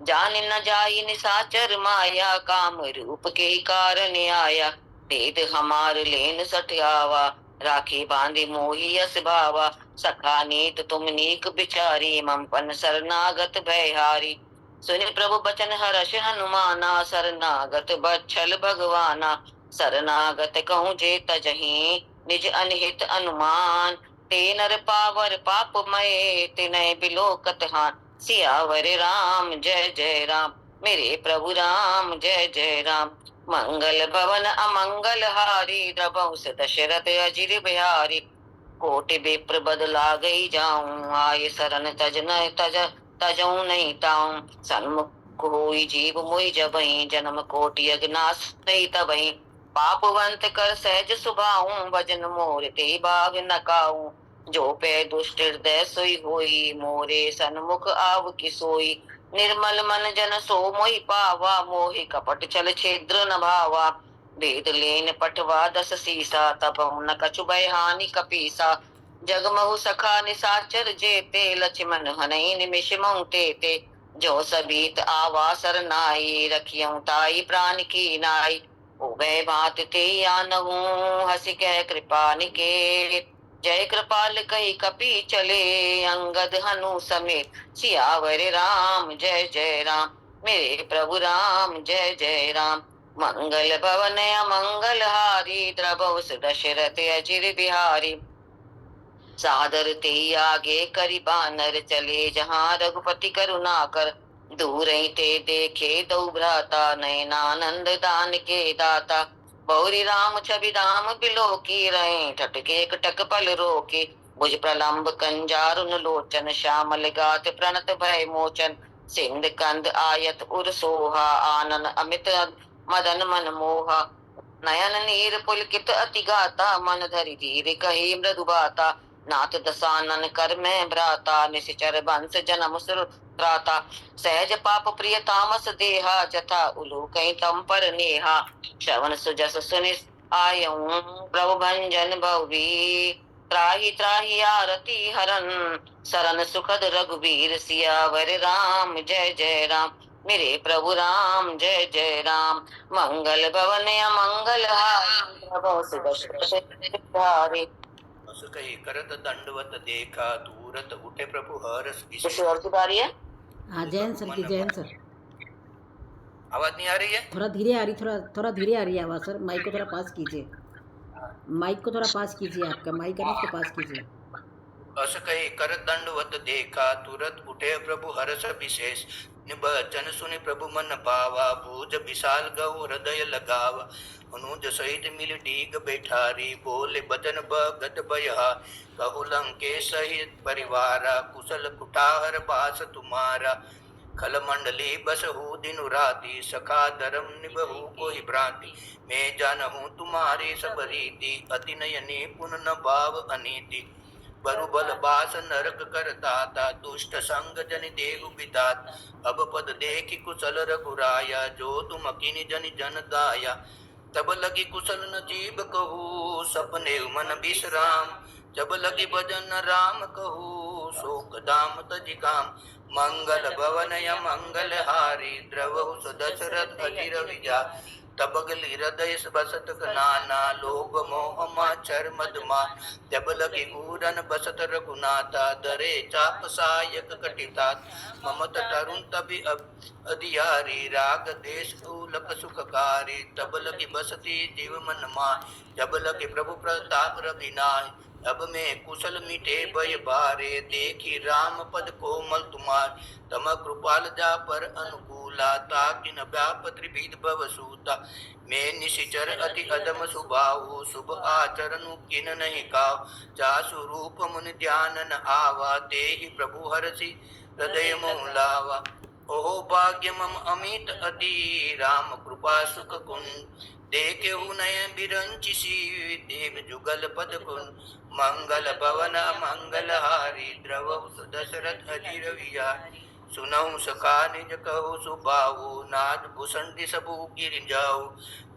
जान न जाई निसाचर माया काम रूप के कारण आया। भेद हमार लेन सठियावा राखी बांधे मोही यस भावा। सखा नीत तुम नीक बिचारी मम पन शरणागत भयहारी। सुनि प्रभु बचन हर्ष हनुमाना शरणागत बच्छल भगवाना। शरणागत कहूँ जे तजहि निज अनहित अनुमान। ते नर पावर पाप मय तिनय बिलोकत हान। सियावर राम जय जय राम मेरे प्रभु राम जय जय राम। मंगल भवन अमंगल हारी द्रवंस दशरथ अजिर बिहारी। कोटि विप्र बदला गई जाऊं आय शरण तजऊ नहीं ताऊं। सन्मुख होई जीव मोहि जबहि जन्म कोटि अगनाश नहीं तबहि। पापवंत कर सहज सुभाऊं भजन मोर ते बाग नकाऊं। जो पे दुष्ट हृदय सोई होई मोरे सन्मुख आव की सोई। निर्मल मन जन सो मोहि पावा मोहि कपट छल छिद्र न भावा। वेद लेन पठवा दस सीसा तबहु न कछु भय हानि कपीसा। जगमहु सखा निसाचर जेते लक्ष्मण हनहि निमिष महु तेते। जो सबीत आवा सरनाई रखियऊ ताई प्राण की नाई। उभय भांति ते आनहु हसि कह कृपा निकेत। जय कृपाल कही कपी चले अंगद हनु समेत। सियावर राम जय जय राम मेरे प्रभु राम जय जय राम। मंगल भवन अमंगल हारी द्रवंस दशरथ अजिर बिहारी। सादर ते आगे करि बानर चले जहाँ रघुपति करुणा कर। दूर ही ते देखे दो भ्राता नयनानंद दान के दाता। बौरी राम छवि राम बिलो की रहे ठटके कटक पल रोके। भुज प्रलंब कंजारुन लोचन श्यामल गात प्रणत भय मोचन। सिंध कंद आयत उर सोहा आनन अमित मदन मन मोहा। नयन नीर पुलकित अति गाता मन धरि धीर कही मृदु बाता। नाथ दसानन कर में भ्राता निशिचर बंस जन्म सुर त्राता। सहज पाप प्रिय तामस देहा जथा उलू कहीं तम पर नेहा। श्रवण सुजस सुनि आयऊं प्रभु भंजन भवी। त्राहि त्राहि आरती हरन सरन सुखद रघुबीर। सियावर राम जय जय राम मेरे प्रभु राम जय जय राम। मंगल भवन अमंगल हारी। अस कही करत दंडवत देखा दूरत उठे प्रभु हर्ष किसी और की बारी है? हाँ जैन सर की, जैन सर। आवाज नहीं आ रही है? थोड़ा धीरे आ रही, थोड़ा धीरे आ रही है आवाज़ सर। माइक को थोड़ा पास कीजिए, माइक को थोड़ा पास कीजिए, आपका माइक है ना उसको पास कीजिए। अस कही कर दंडवत देखा तुरत उठे प्रभु हर्ष विशेष। निबचन सुनि प्रभु मन पावा भुज विशाल गौ हृदय लगावा। अनुज सहित मिल डीग बैठारी बोले बदन बगद बयहा। कहु लंकेश सहित परिवारा कुशल कुठार बास तुम्हारा। खल मंडली बसहु दिनु राति सखा धर्म निबहु कोहि भ्रांति। मैं जानहूँ तुम्हारे सब रीति अति नयनी पुन न भाव अनीति। बरुबल बास नरक करता था, दुष्ट संग जन देहु बितात। अब पद देखि कुशल रघुराया, जो तुम किनि जन जन दाया। तब लगी कुशल नजीब कहू, सपने मन विश्राम। जब लगी भजन राम कहू, शोक दाम तजि काम। मंगल भवन या मंगल हारी, द्रवहु दशरथ अजिर विजा। तब गली हृदय बसत नाना, लोभ मोह माचर मदमा। जब लगे पूरन बसत रघुनाथा, दरे चाप सायक कटितात। ममत तरुण तभी अधियारी, राग देश लक सुखकारी। तब लगी बसती जीव मन मान, जब लगे प्रभु प्रताप रघिनाय। अब में कुशल मिटे भय बारे, देखी राम पद कोमल तुम्हार। तम कृपाल जा पर अनुकूला, ताकिन व्याप त्रिविध भव सूता। मैं निशिचर अति अदम सुभाऊ, शुभ आचरण किन नहीं काव। जासु रूप मुनि ध्यान न आवा, तेहि प्रभु हरसि हृदय मोह लावा। ओहो भाग्य मम अमित अति, राम कृपा सुख कुंज। देखे नयन बिरंचिसी, देव जुगल पद कुंज। मंगल भवन मंगल हारी, द्रवहु दशरथ अजिर विहारी। सुनहु सखा निज कहु सुबाहु, नाद भूषण दिसबु गिर जाऊ।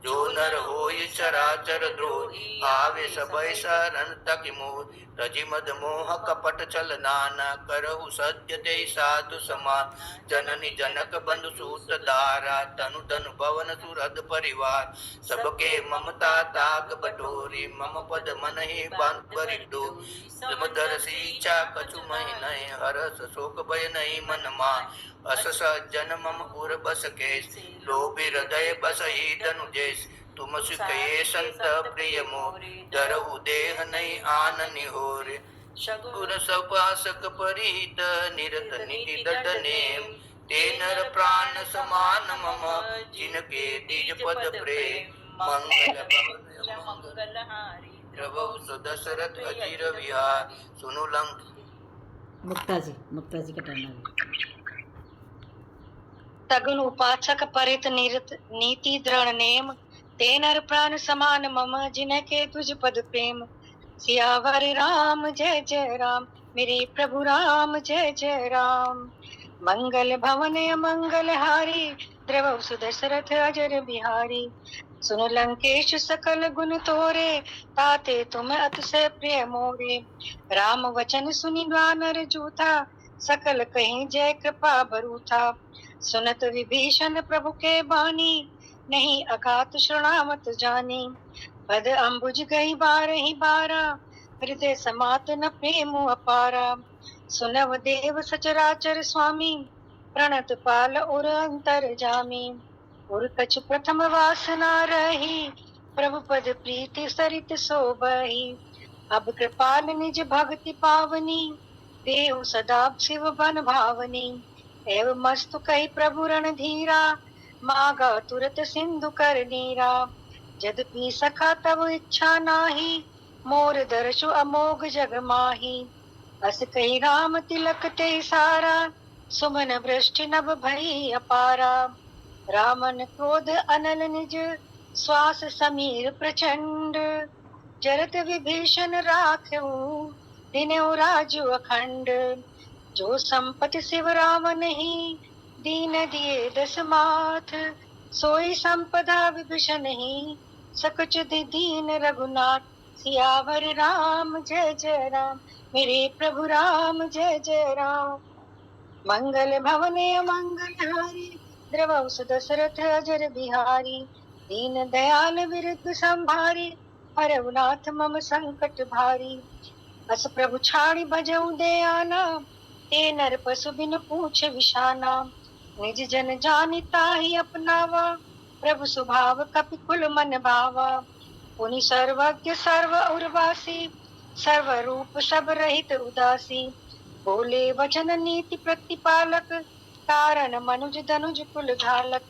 जो नर होय चराचर द्रोही, आवे सबय शरण तकि मोह। रजि मद मोह कपट छल नाना, करहु सत्य ते साधु समान। जननी जनक बंधु सूत दारा, तनु धनु भवन सुरद परिवार। सबके ममता ताक बटोरी, मम पद मन ही बांध परिडो। तुम सीचा कछु महि नहीं, हरस शोक भय नहीं मन मान। अस सज्जन मम उर बस केश, लोभी हृदय बसहि धनुजेश। तुम सुखये संत प्रिय मोर, डरहु देह नहीं आन निहोर। सगुर सपासक परिहित, निरत नीति दृढ़ नेम। ते नर प्राण समान मम, जिनके द्विज पद प्रेम। मंगल भवन मंगल हारी, द्रवहु दशरथ अजिर विहार। सुनु लंक। मुक्ता जी का टर्न है। सगुन उपासक परित निरत नीति दृढ़ नेम। ते नर प्राण समान मम, जिनके तुझ पद प्रेम। सियावर राम जय जय राम, मेरे प्रभु राम जय जय राम। मंगल भवन मंगल हारी, द्रवहु सुदशरथ अजर बिहारी। सुन लंकेश सकल गुण तोरे, ताते तुम अतिशय प्रिय मोरे। राम वचन सुनि वानर जूथा, सकल कहीं जय कृपा बरूथा। सुनत विभीषण प्रभु के बानी, नहीं अघात शृणावत जानी। पद अम्बुज गई बारहि बारा, हृदय समात न प्रेम अपारा। सुनव देव सचराचर स्वामी, प्रणत पाल उर अंतर जामी। उर कछु प्रथम वासना रही, प्रभु पद प्रीति सरित सोबही। अब कृपाल निज भक्ति पावनी, देहु सदा शिव बन भावनी। एव मस्तु कही प्रभु रणधीरा, मागा तुरत सिंधु कर नीरा। यद्यपि सखा तब इच्छा नाही, मोर दर्शु अमोघ जग माही। अस कही राम तिलक ते सारा, सुमन वृष्टि नभ भई अपारा। रामन क्रोध अनल निज, श्वास समीर प्रचंड। जरत विभीषण राखऊ, दिनऊ राजु अखंड। जो संपत्ति शिव राम नहीं, दीन दिए दस माथ। सोई संपदा विभीषण नहीं, सकुच दीन रघुनाथ। सियावर राम जय जय राम, मेरे प्रभु राम जय जय राम। मंगल भवने मंगल हारी, द्रवहु सुदशरथ अजर बिहारी। दीन दयाल विरुद्ध संभारी, हरहु नाथ मम संकट भारी। अस प्रभु छाड़ी भजऊ दे आना, ते नर पशु बिन पूछ विषाना। निज जन जानिता ही अपनावा, प्रभु स्वभाव कपि कुल मन भावा। पुनि सर्वज्ञ सर्व उर्वासी, सर्व रूप सब रहित उदासी। बोले वचन नीति प्रतिपालक, कारण मनुज धनुज कुल घालक।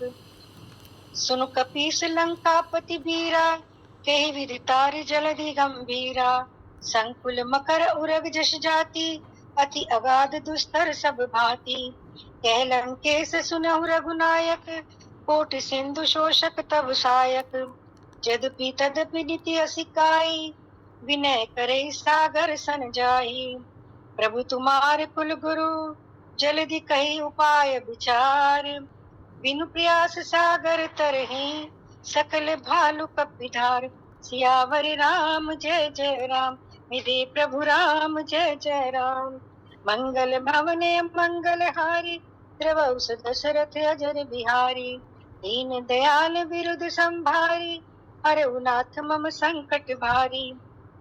सुनु कपीस लंकापति बीरा, कहि विधि तारि जलधि गंभीरा। संकुल मकर उरग जस जाति, अति अगाध दुस्तर सब भांति। कह लंकेश सुनहु रघुनायक, कोटि सिंधु शोषक तब सायक। यद्यपि तदपि नीति असिकाई, विनय करे सागर सन जाई। प्रभु तुम्हारे कुल गुरु जल्दी कही उपाय विचार। बिनु प्रयास सागर तरही सकल भालु कपिधार। सियावर राम जय जय राम, मेरे प्रभु राम जय जय राम। मंगल भवने मंगल हारी, द्रवौस दशरथ अजर बिहारी। दीन दयाल विरुद्ध संभारी, हरऊ नाथ मम संकट भारी।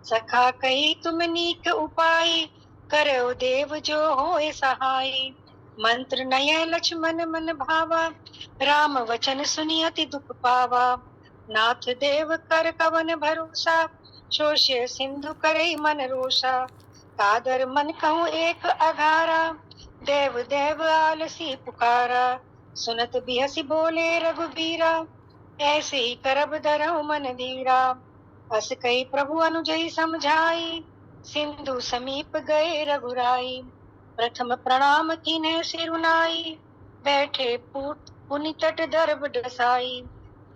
सखा कही तुम नीक उपाय, करो देव जो होए सहाय। मंत्र नय लक्ष्मण मन भावा, राम वचन सुनि अति दुख पावा। नाथ देव कर कवन भरोसा, शोष्य सिंधु करे मन रोषा। कादर मन कहूँ एक अघारा, देव देव आलसी पुकारा। सुनत बिहसी बोले रघुबीरा, ऐसे ही करब धरहु मन धीरा। अस कही प्रभु अनुजई समझाई, सिंधु समीप गए रघुराई। प्रथम प्रणाम कीन्हे सिरुनाई, बैठे पुनि तट दर्भ डसाई।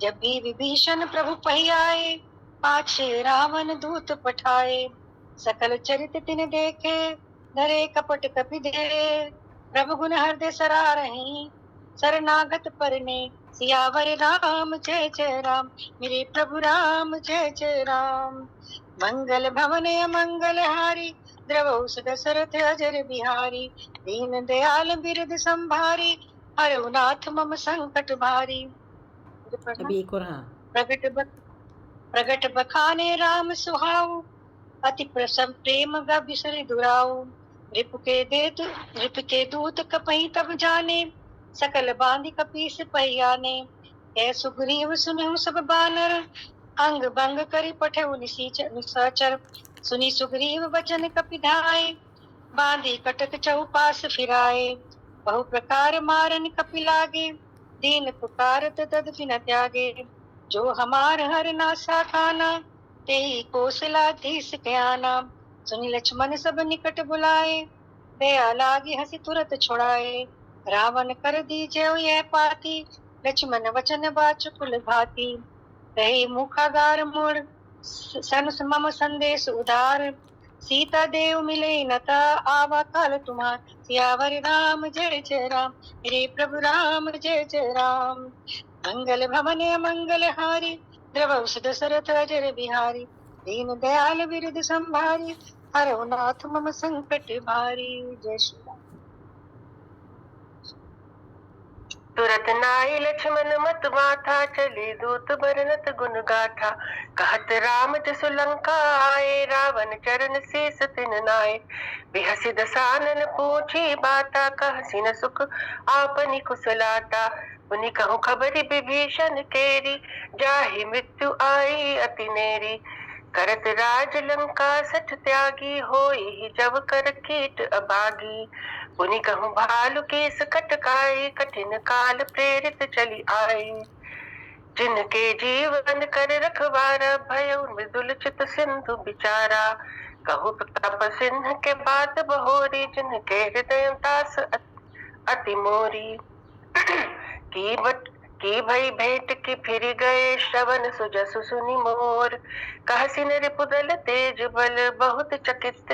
जब भी विभीषण प्रभु पही आए, पाछे रावण दूत पठाए। सकल चरित तिन देखे, धरे कपट कपि दे। प्रभु गुण हृदय सरारहि, शरणागत परने। सियावर राम जय जय राम, मेरे प्रभु राम जय जय राम। मंगल भवन मंगल हारी, द्रवौस दशरथ अजर बिहारी। दीन दयाल बिरद संभारी, हरऊ नाथ मम संकट भारी। अभी एक और हाँ। प्रगट बखाने राम सुहाऊ, अति प्रसन्न प्रेम बिसरि दुराऊ। रिपु के दूत कपहि तब जाने, सकल बांधि कपीस पहियाने। ऐ सुग्रीव सुनहु सब बानर, अंग भंग करि पठेउ निशाचर। सुनि सुग्रीव वचन कपिधाय, बांधी कटक चौपास फिराए। बहु प्रकार मारन कपि लागे, दीन पुकारत तदपि न त्यागे। जो हमार हर नासा खाना, तेहि कौशलाधीश ज्ञाना। सुनि लक्ष्मण सब निकट बुलाए, दया लागी हंसी तुरत छुड़ाए। रावण कर दीजै यह पाती, लक्ष्मण वचन बाचुकुल भाती। रहे मुखागार मोड़ सन मम संदेश उदार। सीता देव मिले नता, आवा काल तुम्हार। सियावर राम जय जय राम, मेरे प्रभु राम जय जय राम। मंगल भवन मंगल हारी, द्रवौस दशरथ अजर बिहारी। दीन दयाल बिरद संभारी, हरऊ नाथ मम संकट भारी। जय श्री राम। तुरत नाई लक्ष्मण मत माथा, चले दूत बरनत गुण गाथा। कहत राम जसु लंका आए, रावण चरण शीस तिन नाए। बिहसि दसानन पूछी बाता, कहसि न सुख आपनि कुशलाता। पुनि कहूँ खबरि विभीषण केरी, जाहि मृत्यु आई अति नेरी। करत राज लंका सठ त्यागी, होई जब कर कीट अभागी। पुनि कहूँ भालु केस कटकाई, कठिन काल प्रेरित चली आई। जिनके जीवन कर रखवारा, भयउ मृदुल चित सिंधु बिचारा। कहु प्रताप सिंह के बात बहोरी, जिनके हृदय दास अति मोरी। की भई भेंट की फिर गए, श्रवण सुजसु सुनि मोर। कहसि नृपुदल तेज बल, बहुत चकित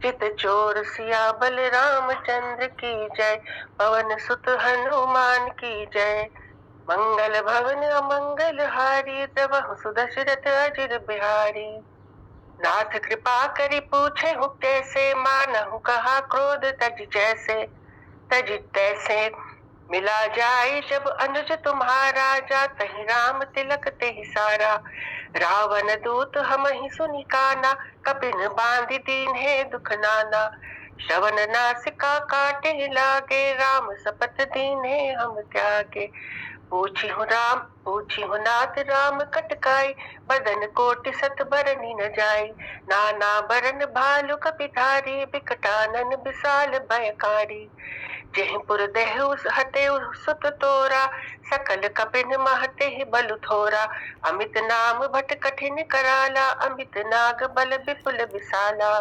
चित चोर। सिया बल रामचंद्र की जय, पवन सुत हनुमान की जय। मंगल भवन अमंगल हारी, द्रवहु सुदशरथ अजर बिहारी। नाथ कृपा करि पूछे हूँ कैसे, मानहु कहा क्रोध तज जैसे। तज तैसे मिला जाए जब अनुज तुम्हारा, जातहि राम तिलक तेहि सारा। रावण दूत हमहि सुनि काना, कपिन बांधि दीन्हे दुख नाना। श्रवण नासिका काटे लागे, राम सपथ दीन्हे हम त्यागे। पूछी नाथ राम कटकाई, बदन कोटि सत बरनी न जाई। नाना बरन भालु कपिधारी, बिकटानन विशाल भयकारी। जयपुर देहु हतेउ सुत तोरा, सकल कपिन महते बलु थोरा। अमित नाम भट कठिन कराला, अमित नाग बल विपुल विशाला।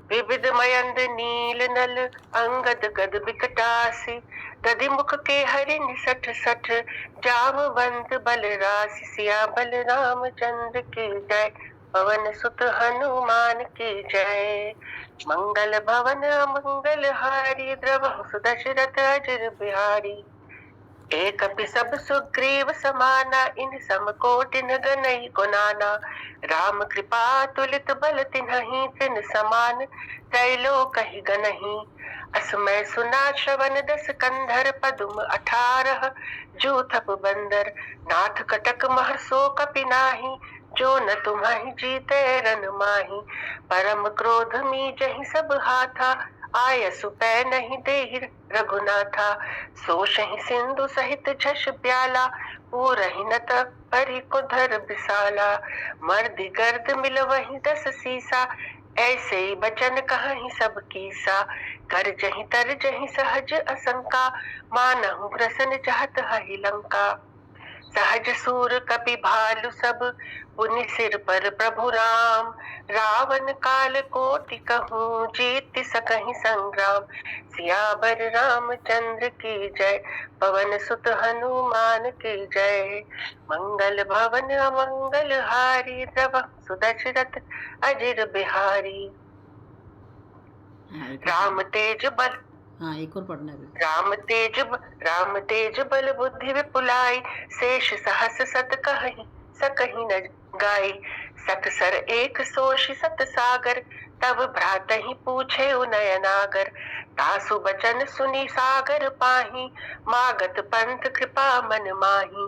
विविध मयंद नील नल, अंगद गद बिकटासी। दधि मुख के हरिन सठ सठ, जामवंत बलरासी। सिया बल रामचंद्र की जय, पवन सुत हनुमान की जय। मंगल भवन मंगल हारी द्रवहु सुदशरथ अजर बिहारी। एक सब सुग्रीव समाना इन सम कोटि गनई गुनाना। राम कृपा तुलित बल तिन्हि तिन समान त्रैलोक ही गनहि। असमय सुना श्रवण दस कंधर पदुम 18 जूथप बंदर। नाथ कटक महसो कपिनाहि जो न तुम्हि जीते रन माही। परम क्रोध मीजहि सब हाथा आयसु पै नहीं देहि रघुनाथा। सोषहि सिंधु सहित झष ब्याला पूरहि नत परि कुधर बिसाला। मर्दि गर्द मिल वही 10 सीसा ऐसे बचन कहि सब कीसा। कर जहि तर जहि सहज असंका मानहु ग्रसन चाहत हहि लंका। सहज सूर कपि भालु सब पुनि सिर पर प्रभु राम। रावण काल कोटि कहूँ जीत सकहि संग्राम। सियावर रामचंद्र की जय पवन सुत हनुमान की जय। मंगल भवन अमंगल हारी द्रवहु सुदशरथ अजर बिहारी। राम तेज बल हाँ एक और पढ़ना भी। राम तेज बल बुद्धि विपुलाई। शेष सहस सत कहि सकहि न गाई। सत सर एक सोषि सत सागर तब भ्रातहि पूछे नयनागर। तासु बचन सुनि सागर पाही मागत पंथ कृपा मन माही।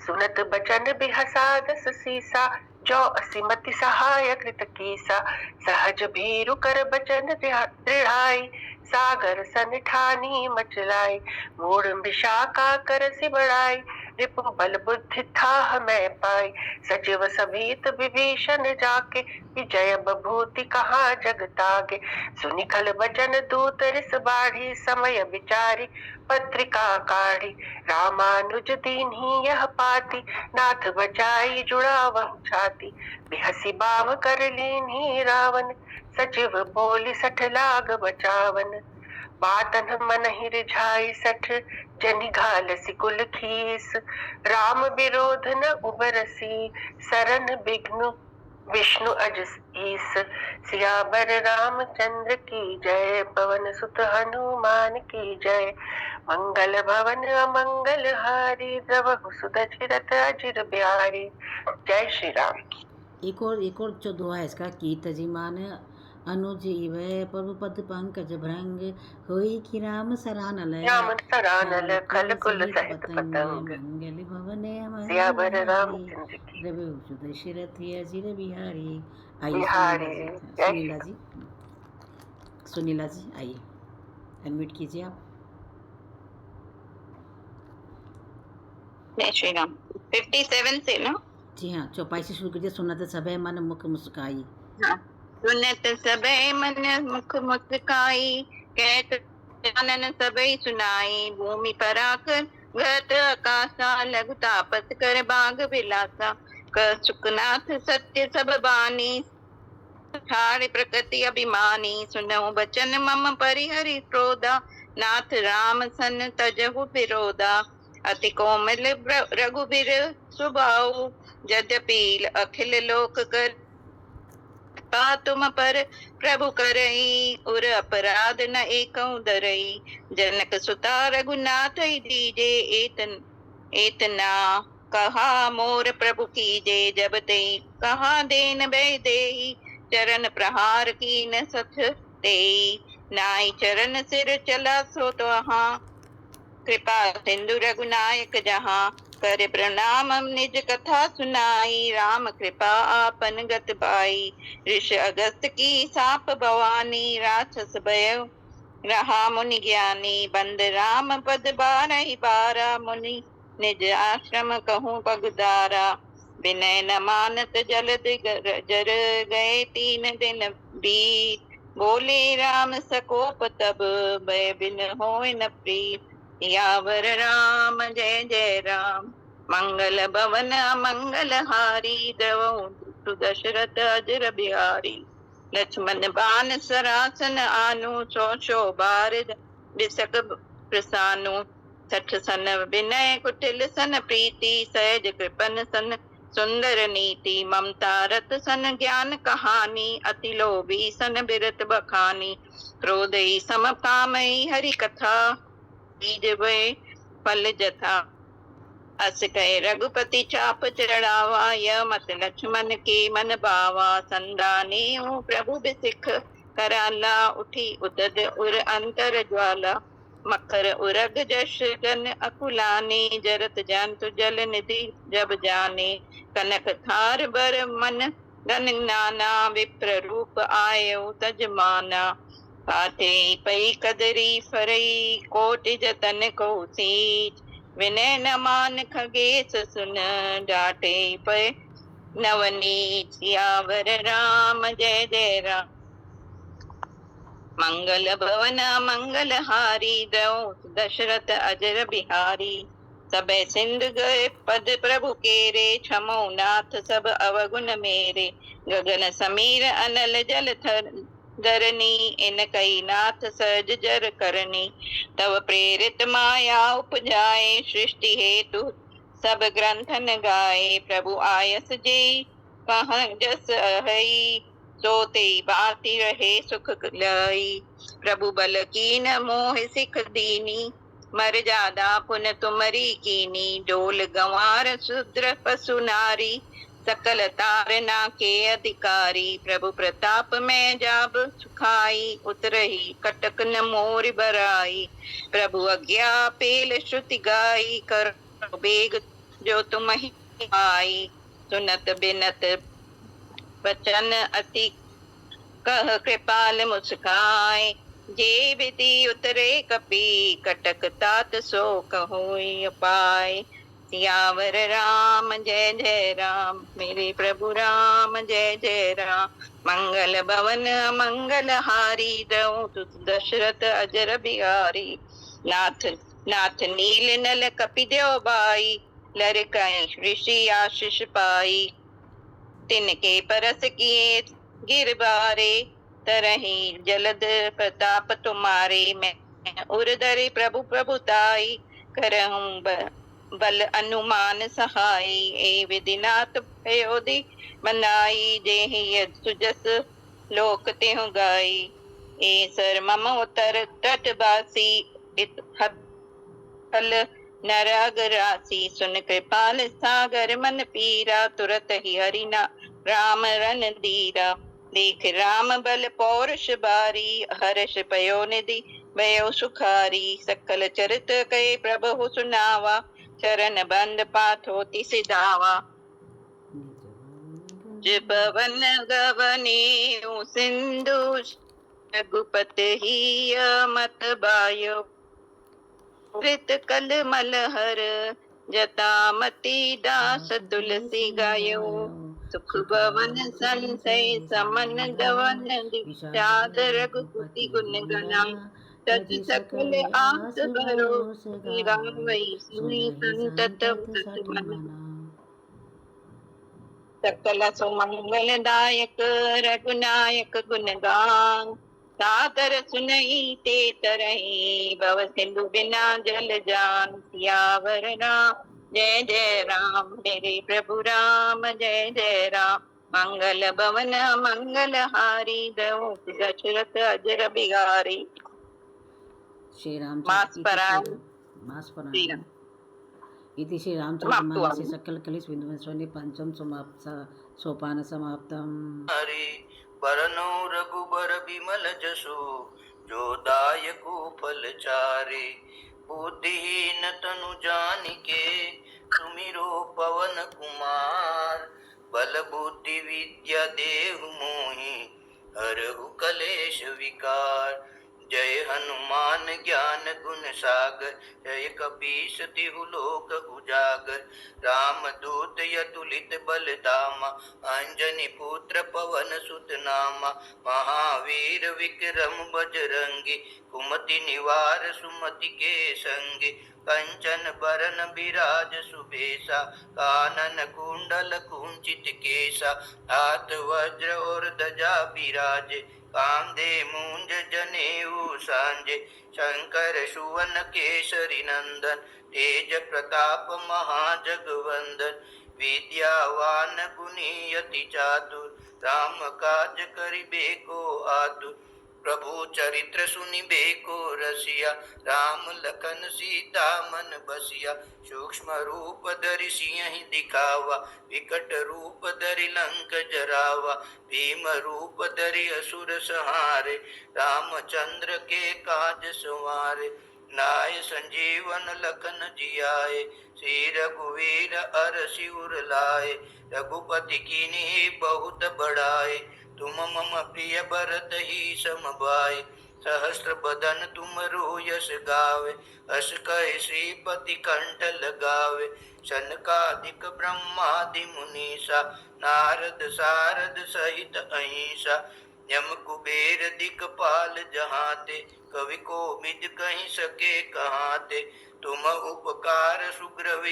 सुनत बचन बिहसा 10 सीसा जो असिमति सहाय कृत कीसा। सहज भीरु कर बचन दृढ़ाई सागर सन ठानी मचलाई। मूढ़ विशाखा कर सि बढ़ाई रिपु बल बुद्धि था मैं पाई। सचिव सभीत विभीषण जाके विजय बभूति कहा जग तागे। सुनि खल बचन दूत रिस बाढ़ी समय विचारी पत्रिका काढ़ी। रामानुज दीन्ही यह पाती नाथ बचाई जुड़ावहु छाती। बिहसी बाम कर लीन्ही रावण सचिव बोली 60 लाग बचावन। बातन मन ही रिझाई 60 जनि घाल सिकुल खीस। राम विरोध न उबरसी सरन विघ्नु विष्णु अज ईस। सियावर रामचंद्र की जय पवन सुत हनुमान की जय। मंगल भवन अमंगल हारी द्रवहु सुदशरथ अजर बिहारी। जय श्री राम। एक और जो दुआ है इसका की तजिमान अनुज इवै प्रभु पद पंकज भृंग होई कि राम सरानल खल कुल सहित पतंग। मंगल भवन सियावर रामचंद्र की रवि सुदशरथ अजिर बिहारी। बिहारी। आइए सुनीला जी आइए अनम्यूट कीजिए आप। जय श्री राम। 57 से ना? जी हाँ 54 से शुरू कीजिए। सुनत सबे मन मुख मुस्काई। हाँ। सुनत सबे मन मुख मुस्काई कहत जानन सबे सुनाई। भूमि पराकर घट आकाशा लघु तापस कर बाग विलासा। क सुखनाथ सत्य सब बानी ठाड़ प्रकृति अभिमानी। सुनहु बचन मम परिहरि क्रोधा नाथ राम सन तजहु विरोधा। अति कोमल रघुबीर सुभाऊ यद्यपि अखिल लोक कर तुम पर प्रभु करई। उर अपराध न एकौ दरई। जनक सुता रघुनाथ दीजे एतना कहा मोर प्रभु कीजे। जब ते कहा देन बै देहि चरण प्रहार की न सथ तेई। नाई चरण सिर चला सो तहाँ कृपा सिंधु रघुनायक जहाँ। कर प्रणाम निज कथा सुनाई राम कृपा आपन गत पाई। ऋष अगस्त की साप भवानी राक्षस भय रहा मुनि ज्ञानी। बंद राम पद 12 मुनि निज आश्रम कहूँ पगुदारा। विनय न मानत जल जर गए 3 दिन बीत। बोले राम सकोप तब भय बिन होय न प्रीत। यावर राम जय जय राम। मंगल भवन मंगल हारी द्रवहु दशरथ अजर बिहारी। लक्ष्मण बान सरासन आनु 100 बार बिसक प्रसानु। 60 सन विनय कुटिल सन प्रीति सहज कृपन सन सुंदर नीति ममता रत सन ज्ञान कहानी, अति लोभी सन बिरत बखानी। क्रोधई सम कामई हरि कथा, बीज वे फल जथा। अस कहे रघुपति चाप चढ़ावा, यह मत लक्ष्मण के मन भावा। संदाने हूँ प्रभु बिसिख कराला, उठी उदद उर अंतर ज्वाला। मकर उरग जश जन अकुलाने, जरत जंतु जल निधि जब जाने। कनक थार बर मन गन नाना, विप्र रूप आयो तजमाना। पाते पई कदरी फरई, कोटि जतन को सींच। विनय न मान खगेश सुन, डांटे पे नवनीत। सियावर राम जय जय राम। मंगल भवन मंगल हारी, द्रौ दशरथ अजर बिहारी। सबे सिंधु गए पद प्रभु केरे, छमो नाथ सब अवगुण मेरे। गगन समीर अनल जल थर धरनी, इन कई नाथ सहज जर करनी। तव प्रेरित माया उपजाए, सृष्टि हेतु सब ग्रंथन गाए। प्रभु आयस जे कहाँ जस हई, सोते बाती रहे सुख लाई। प्रभु बल कीन मोह सिख दीनी, मर्यादा पुन तुमरी कीनी। डोल गंवार शूद्र पशु नारी, सकल तारना के अधिकारी। प्रभु प्रताप में जाब सुखाई, उतरही कटक न मोर बराई। प्रभु आज्ञा पेल श्रुति गाई, कर बेग जो तुम ही आई। सुनत बिनत वचन अति कह कृपाल मुस्काए। जे विधि उतरे कपि, कटक तात सो कहोई उपाय। सियावर राम जय जय राम, मेरे प्रभु राम जय जय राम। मंगल भवन मंगल हारी, द्रौ दशरथ अजर बिहारी। नाथ नाथ नील नल कपि देव बाई, लरकाई ऋषि आशीष पाई। तिनके परस किए गिरबारे, तरही जलद प्रताप तुम्हारे। मैं उरधरे प्रभु प्रभुताई, करहूं बल अनुमान सहाय। ए विधिनाथ भयोधि बनाई, जेहि सुजस लोक तेहु गाई। ए सर मम उतर तटवासी, इत फल नरग राशि। सुन कृपाल सागर मन पीरा, तुरत ही हरिना राम रन दीरा। देख राम बल पौरुष बारी, हर्ष पयो निधि भयो सुखारी। सकल चरित कहे प्रभु सुनावा, चरण बंद पाथोति सिधावा। पवन गवने सिंधु, रघुपति ही मत बायो। कृत कल मलहर, जटामति दास तुलसी गायो। सुख भवन संसय समन गवन, विषाद रघुपति गुण गना। तज सकल आस भरोस, रावै सुनि संतत मन। सकल सुमंगल दायक, रघुनायक गुण गान। सादर सुनई ते तरही, भव सिंधु बिना जल जान। सियावर राम जय जय राम, मेरे प्रभु राम जय जय राम। मंगल भवन मंगल हारी, द्रौ दशरथ अजर बिहारी। श्री मास परायण रामचरित्र इति श्री रामचरितमानसे सकलकलिस्विंदुवंशे पंचम सोपान समाप्तम्। हरि बरनो रघुबर बिमल जसु, जो दायको फल चारे। बुद्धिहीन तनु जानिके, सुमिरो पवन कुमार। बल बुद्धि विद्या देहु मोहि, हरहु कलेश विकार। जय हनुमान ज्ञान गुण सागर, जय कपीस तिहु लोक उजागर। राम दूत यतुलित बल धामा, अंजनी पुत्र पवन सुत नामा। महावीर विक्रम बजरंगी, कुमति निवार सुमति के संगे। कंचन बरन बिराज सुबेसा, कानन कुंडल कुंचित केसा। हाथ वज्र और ध्वजा बिराजे, कांदे मूंज जनेऊ सांजे शंकर सुवन केसरी नंदन तेज प्रताप महाजगवंदन विद्यावान गुणी अति चातुर राम काज करिबे को आतुर प्रभु चरित्र सुनिबे को रसिया राम लखन सीता मन बसिया सूक्ष्म रूप धरि सिंह दिखावा विकट रूप धरि लंक जरावा भीम रूप धरि असुर संहारे रामचंद्र के काज संवारे नाय संजीवन लखन जियाए श्री रघुवीर अर सिर लाए रघुपति कीन्ही बहुत बड़ाए तुम मम प्रिय भरत ही समभाए सहस्त्र बदन तुम यश गावे अस कहि श्रीपति कंठ लगावे सनकादिक ब्रह्मादि मुनीसा नारद सारद सहित अहिंसा यम कुबेर दिक्पाल जहाते कवि को बिद कहीं सके कहाते तुम उपकार सुग्रीव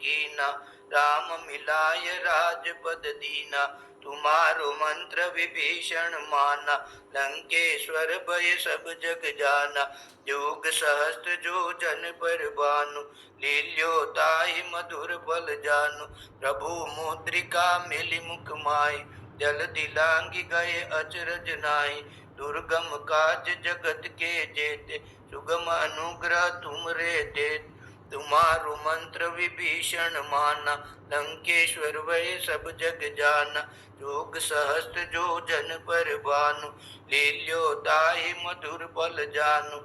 कीना राम मिलाय राजपद दीना तुम्हारो मंत्र विभीषण माना लंकेश्वर भय सब जग जाना युग सहस्त्र जो जन पर भानु लील्यो ताहि मधुर बल जानु प्रभु मुद्रिका मिली मुख माई जल दिलांगी गए अचरज नाई दुर्गम काज जगत के जेते सुगम अनुग्रह तुमरे देते तुम्हारो मंत्र विभीषण माना लंकेश्वर वै सब जग जाना जोग सहस्त्र जो जन पर भानु लील्यो ताहि मधुर बल जानु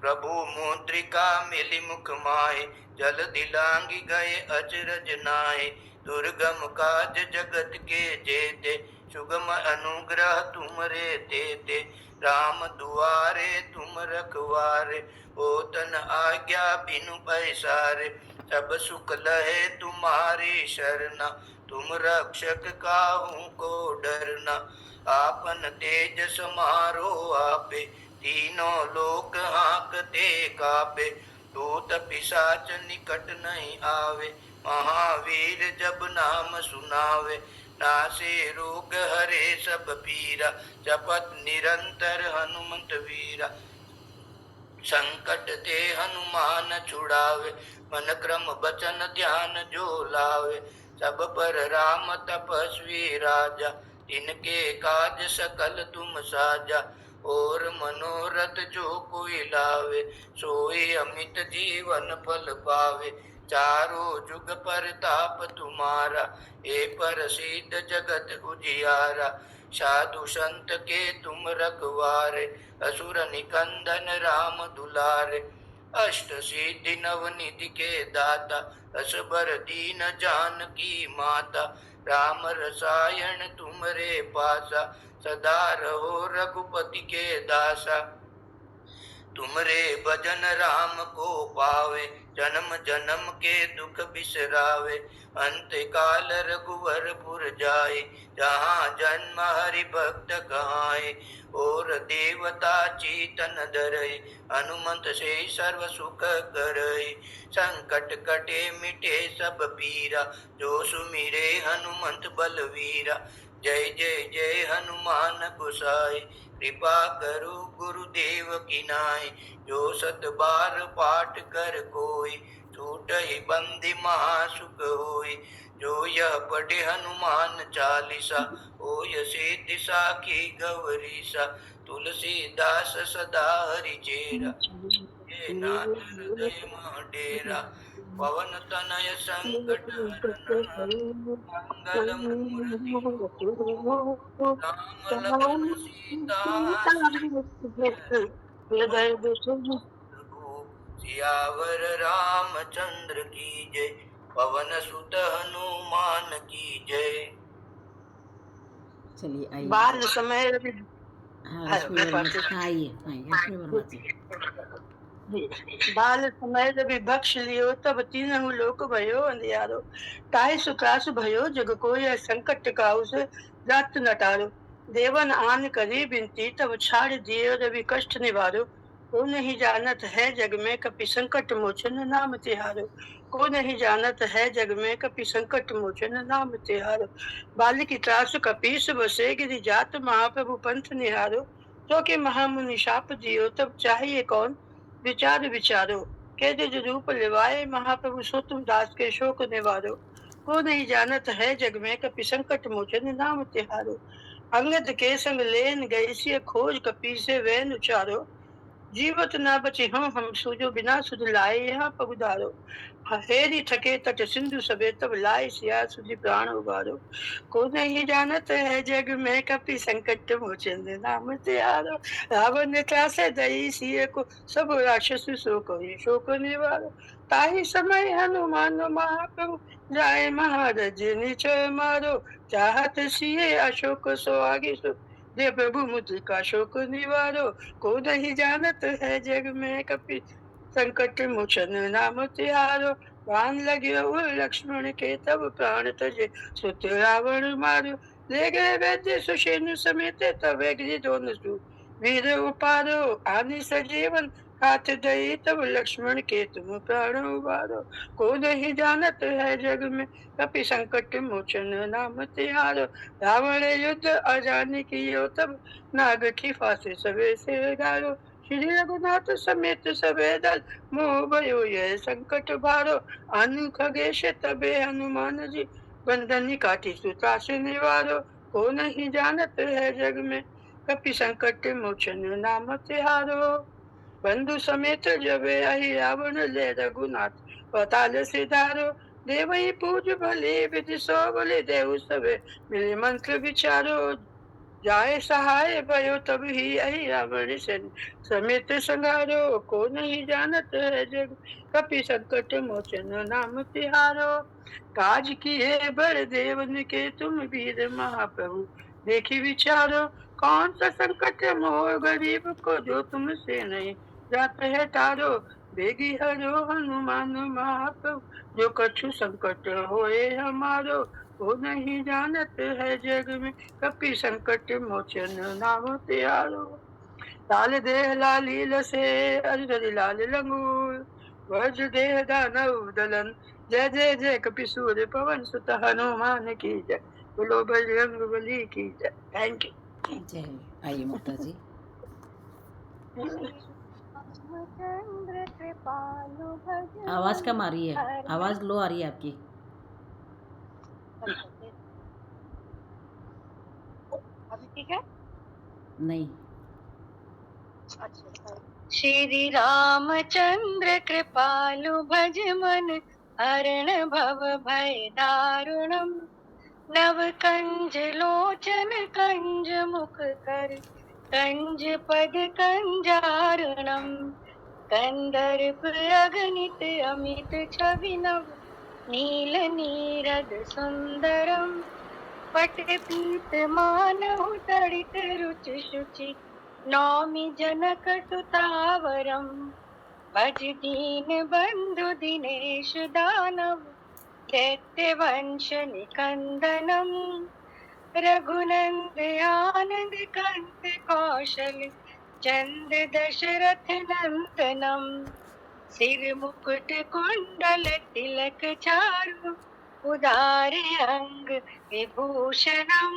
प्रभु मुद्रिका मिली मुख माहे जल दिलांगी गए अचरज नाहे दुर्गम काज जगत के जेते सुगम अनुग्रह तुमरे देते राम दुआरे तुम रखवारे ओतन आज्ञा बिनु पैसारे सब सुख लहे तुम्हारी शरणा तुम रक्षक काहू को डरना आपन तेज समारो आपे तीनों लोक हाँकते कापे दूत पिशाच निकट नहीं आवे महावीर जब नाम सुनावे नासे रोग हरे सब पीरा जपत निरंतर हनुमंत वीरा संकट ते हनुमान छुड़ावे मन क्रम बचन ध्यान जो लावे सब पर राम तपस्वी राजा इनके काज सकल तुम साजा और मनोरथ जो कोई लावे सोई अमित जीवन फल पावे चारों जुग परताप तुम्हारा ए प्रसिद्ध जगत उजियारा साधु संत के तुम रखवारे असुर निकंदन राम दुलारे अष्ट सिद्धि नवनिधि के दाता असबर दीन जानकी माता राम रसायन तुमरे पासा सदा रहो रघुपति के दासा तुमरे भजन राम को पावे जन्म जन्म के दुख बिसरावे अंत काल रघुवर पुर जाए जहाँ जन्म हरि भक्त कहाए और देवता चेतन धरय हनुमंत से सर्व सुख करय संकट कटे मिटे सब पीरा जो सुमिरे हनुमंत बलवीरा जय जय जय हनुमान गोसाई कृपा करो गुरुदेव की नाई जो सत बार पाठ कर कोई छूट ही बंदी महासुख होई जो यह पढ़े हनुमान चालीसा ओय सिद्धि साखी गौरीसा तुलसीदास सदा हरि चेरा ये नाथ हृदय मह डेरा पवन तनय संकट हरण मंगल मूर्ति राम लखन सीता सियावर रामचंद्र की जय पवन सुत हनुमान की जय। चलिए आइए। बाल समय हाँ इसमें आइए बाल समय रवि बख्श लियो तब तीनहु लोक भयो अंधियारो ताहि सुत्रासु भयो जग कोय संकट काउस रात न टारो देवन आन करी बिनती तब छाड़ दियो रवि कष्ट निवारो को नहीं जानत है जग में कपि संकट मोचन नाम तिहारो को नहीं जानत है जग में कपि संकट मोचन नाम तिहारो बाल की त्रास कपीस बसे गिरि जात महाप्रभु पंथ निहारो तो कि महामुनि शाप दियो, तब चाहिए कौन विचार विचारो। कह दे जो रूप लिवाए महाप्रभु, सो तुम दास के शोक निवारो। को नहीं जानत है जग में, कपि संकट मोचन नाम तिहारो। अंगद के संग लेन गए सिय, खोज कपि से वैन उचारो। जीवत ना बचे हम सूझो, बिना सुध लाए यहाँ पगुधारो। हेरी थके तट सिंधु सबे, तब लाए सिया सुधि प्राण उबारो। को नहीं जानत है जग में, कपि संकट मोचन नाम तिहारो। रावण त्रासे दई सिय को, सब राक्षस सो कोई शोक निवारो। ताहि समय हनुमान महाप्रभु, जाए महाराज निचय मारो। चाहत सिए अशोक सो आगे सो, दे प्रभु मुद्रिका शोक निवारो। को नहीं जानत है जग में, कपि संकट मोचन नाम तिहारो। बाण लग्यो लक्ष्मण के, तब प्राण तजे सुत रावण मारो। ले गए वैद्य सुषेण समेत, तब गिरि दोन सु वीर उपारो। आनि सजीवन हाथ दई, तब लक्ष्मण के तुम प्राण उबारो। को नहीं जानत है जग में, कपि संकट मोचन नाम तिहारो। रावण युद्ध अजान कियो, तब नाग की फांसी सबे से डालो। श्री रघुनाथ समेत सबे दल, मोह भयो ये संकट भारो। अनु खगेश तबे हनुमान जी, बंधन काटी सूता से निवारो। को नहीं जानत है जग में, कपि संकट मोचन नाम तिहारो। बंधु समेत जबे आई रावण, ले रघुनाथ पताल सिधारो। देवई पूज भले विधि सो, बोले देव सबे मिले मंत्र विचारो। जाए सहाय भयो, तब ही आई रावण सेन समेत संगारो। को नहीं जानत है जग, कपि संकट मोचन नाम तिहारो। काज किए बड़ देवन के, तुम वीर महाप्रभु देखी विचारो। कौन सा संकट मोह गरीब को, जो तुमसे नहीं जात है तारो। बेगी हरो हनुमान महाप्रभु, जो कछु संकट होए हमारो। वो नहीं जानत है जग में, कपि संकट मोचन नाम तिहारो। लाल देह लाली लसे, अजगरी लाल लंगूर। वज्र देह दानव दलन, जय जय जय कपि सूर्य पवन सुत हनुमान की जय। बोलो बजरंग बली की जय। Thank you. जय। आइए मुक्ता जी। रामचंद्र कृपालु भज आवाज कम आ रही है, आवाज लो आ रही है आपकी। अभी ठीक है? नहीं। श्री रामचंद्र कृपालु भज मन, हरण भव भय दारुणम। नव कंज लोचन कंज मुख कर, कंज पद कंजारुणम। कंदर्प अगणित अमित छवि नव, नील नीरद सुंदरम। पट पीत मानहु तड़ित रुचि शुचि, नौमि जनक सुतावरम। भज दीन बंधु दिनेश दानव, दैत्य वंश निकंदनम। रघुनंद आनंद कंत कौशल, चंद दशरथ नंदनम। सिर मुकुट कुंडल तिलक चारु, उदार अंग विभूषणम।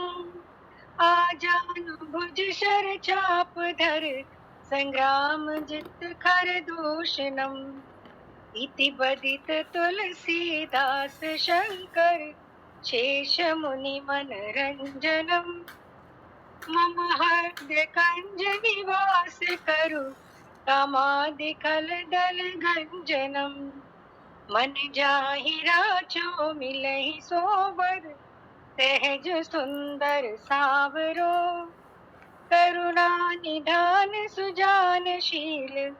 आजानु भुज शर चाप धर, संग्राम जित खर दूषणम। इति बदित तुलसीदास शंकर, शेष मुनि मनरंजनम। मम हृदय कंज निवास करु, कामादि खल दल गंजनम। मन जाहि राचो मिलहि सोबर, सहज सुंदर सावरो। करुणा निधान सुजान शील,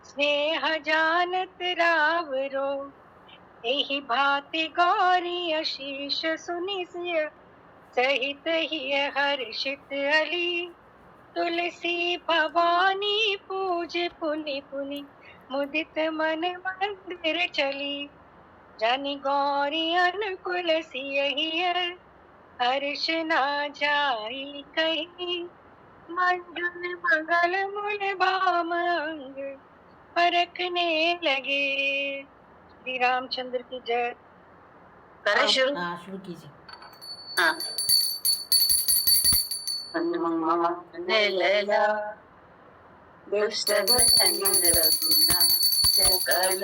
स्नेह जानत रावरो। एहि भांति गौरी अशीष सुनि सिय, सहित हिय हर्षित अली। तुलसी भवानी पूज पुनि पुनि, मुदित मन मंदिर चली। जनि गौरी अनुकुल सियहिय, हर्ष ना जाई कहीं। मंडन मंगल मूल भाम अंग, परखने लगे। श्री रामचंद्र की जय। करें शुरू? हाँ शुरू कीजिए। हाँ। हनुमान लला दुष्ट भजन रघुना सकल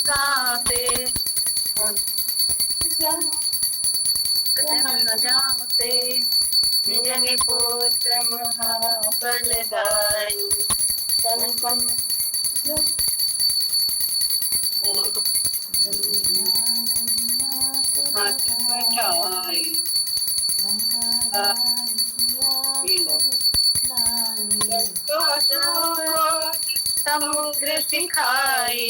कापे जाते निजनि पुत्र महाबलदाई तन समुद्र सिखाई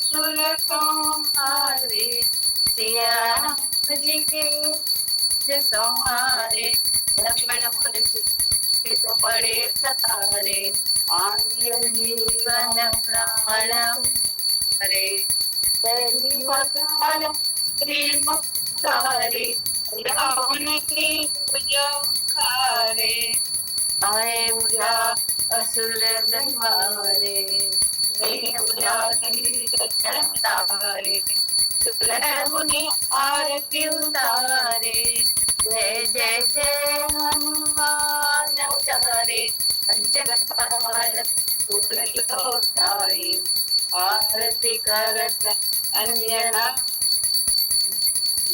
सुर तुम्हारे सिया जी के संहारे लक्ष्मण तो पड़े सतारे जीवन प्राण हरे रावण की पूजा खारे आए बुझा असुर संहारे पूजा तारे मुनि आरती उतारे जय जय जय हनुमान उचारे जगत उतारे आरती करत अंजना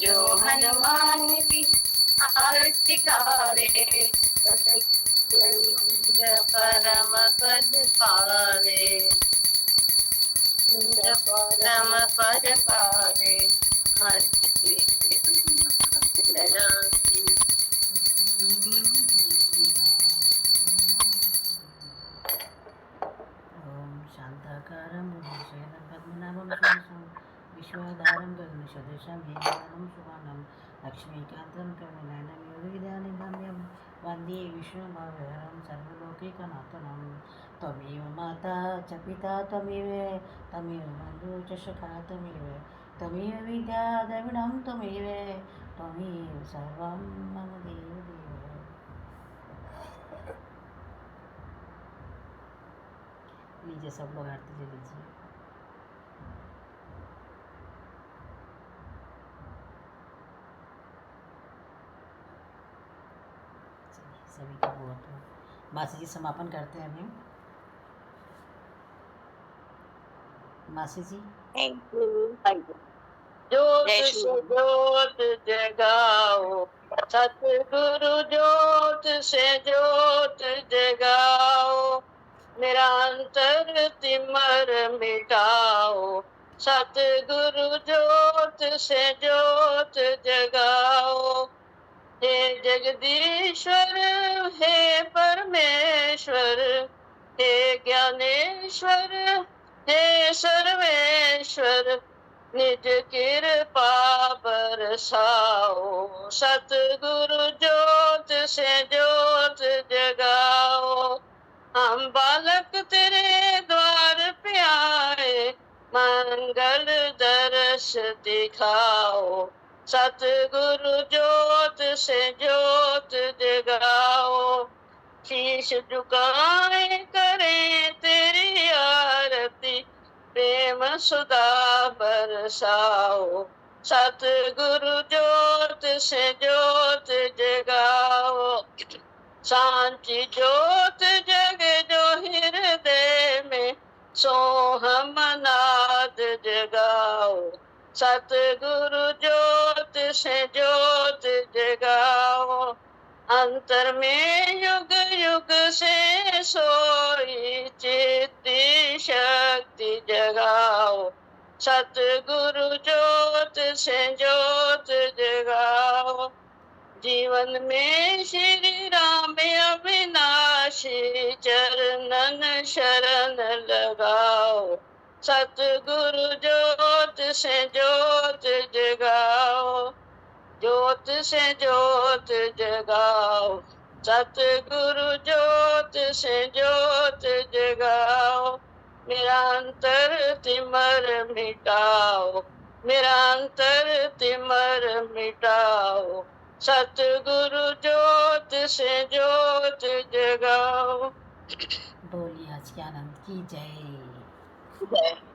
जो हनुमान की आरती करे परम पद पावे परम पद पावे ओम शांताकारं भुजगशयनं पद्मनाभं सुरेशं विश्वाधारं गगनसदृशं हेममालिनं शुभांगं लक्ष्मीकान्तं कमलनयनं योगविद्यानिगम्यं वन्दे विष्णुभवहरं सर्वलोकैकनाथनं त्वमेव माता च पिता त्वमेव बन्धुः च सखा त्वमेव विद्या द्रविणं त्वमेव सर्वं मम देव लीजिए सब लोग आरती ले लीजिए। सभी का बहुत मासी जी समापन करते हैं अभी। मासी जी ज्योत से ज्योत जगाओ सतगुरु ज्योत से ज्योत जगाओ मेरा अंतर तिमर मिटाओ सतगुरु ज्योत से ज्योत जगाओ हे जगदीश्वर हे परमेश्वर हे ज्ञानेश्वर हे सर्वेश्वर निज कृपा बरसाओ सतगुरु ज्योत से ज्योत जगाओ हम बालक तेरे द्वार पे आए मंगल दर्श दिखाओ सतगुरु ज्योत से ज्योत जगाओ शीश झुकाए करें तेरी आरती प्रेम सुधा बरसाओ सतगुरु ज्योत से ज्योत जगाओ सांची ज्योत जगे जो हृदय में सोहम नाद जगाओ सतगुरु ज्योत से ज्योत जगाओ अंतर में युग युग से सोई चित्ती शक्ति जगाओ सतगुरु ज्योत से ज्योत जगाओ जीवन में श्री राम अविनाशी चरणन शरण लगाओ सतगुरु ज्योत से ज्योत जगाओ ज्योत से ज्योत जगाओ सतगुरु ज्योत से ज्योत जगाओ मेरा अंतर तिमर मिटाओ मेरा अंतर तिमर मिटाओ सतगुरु ज्योत से ज्योत जगाओ। बोलिए आज के आनंद की। की जय। जय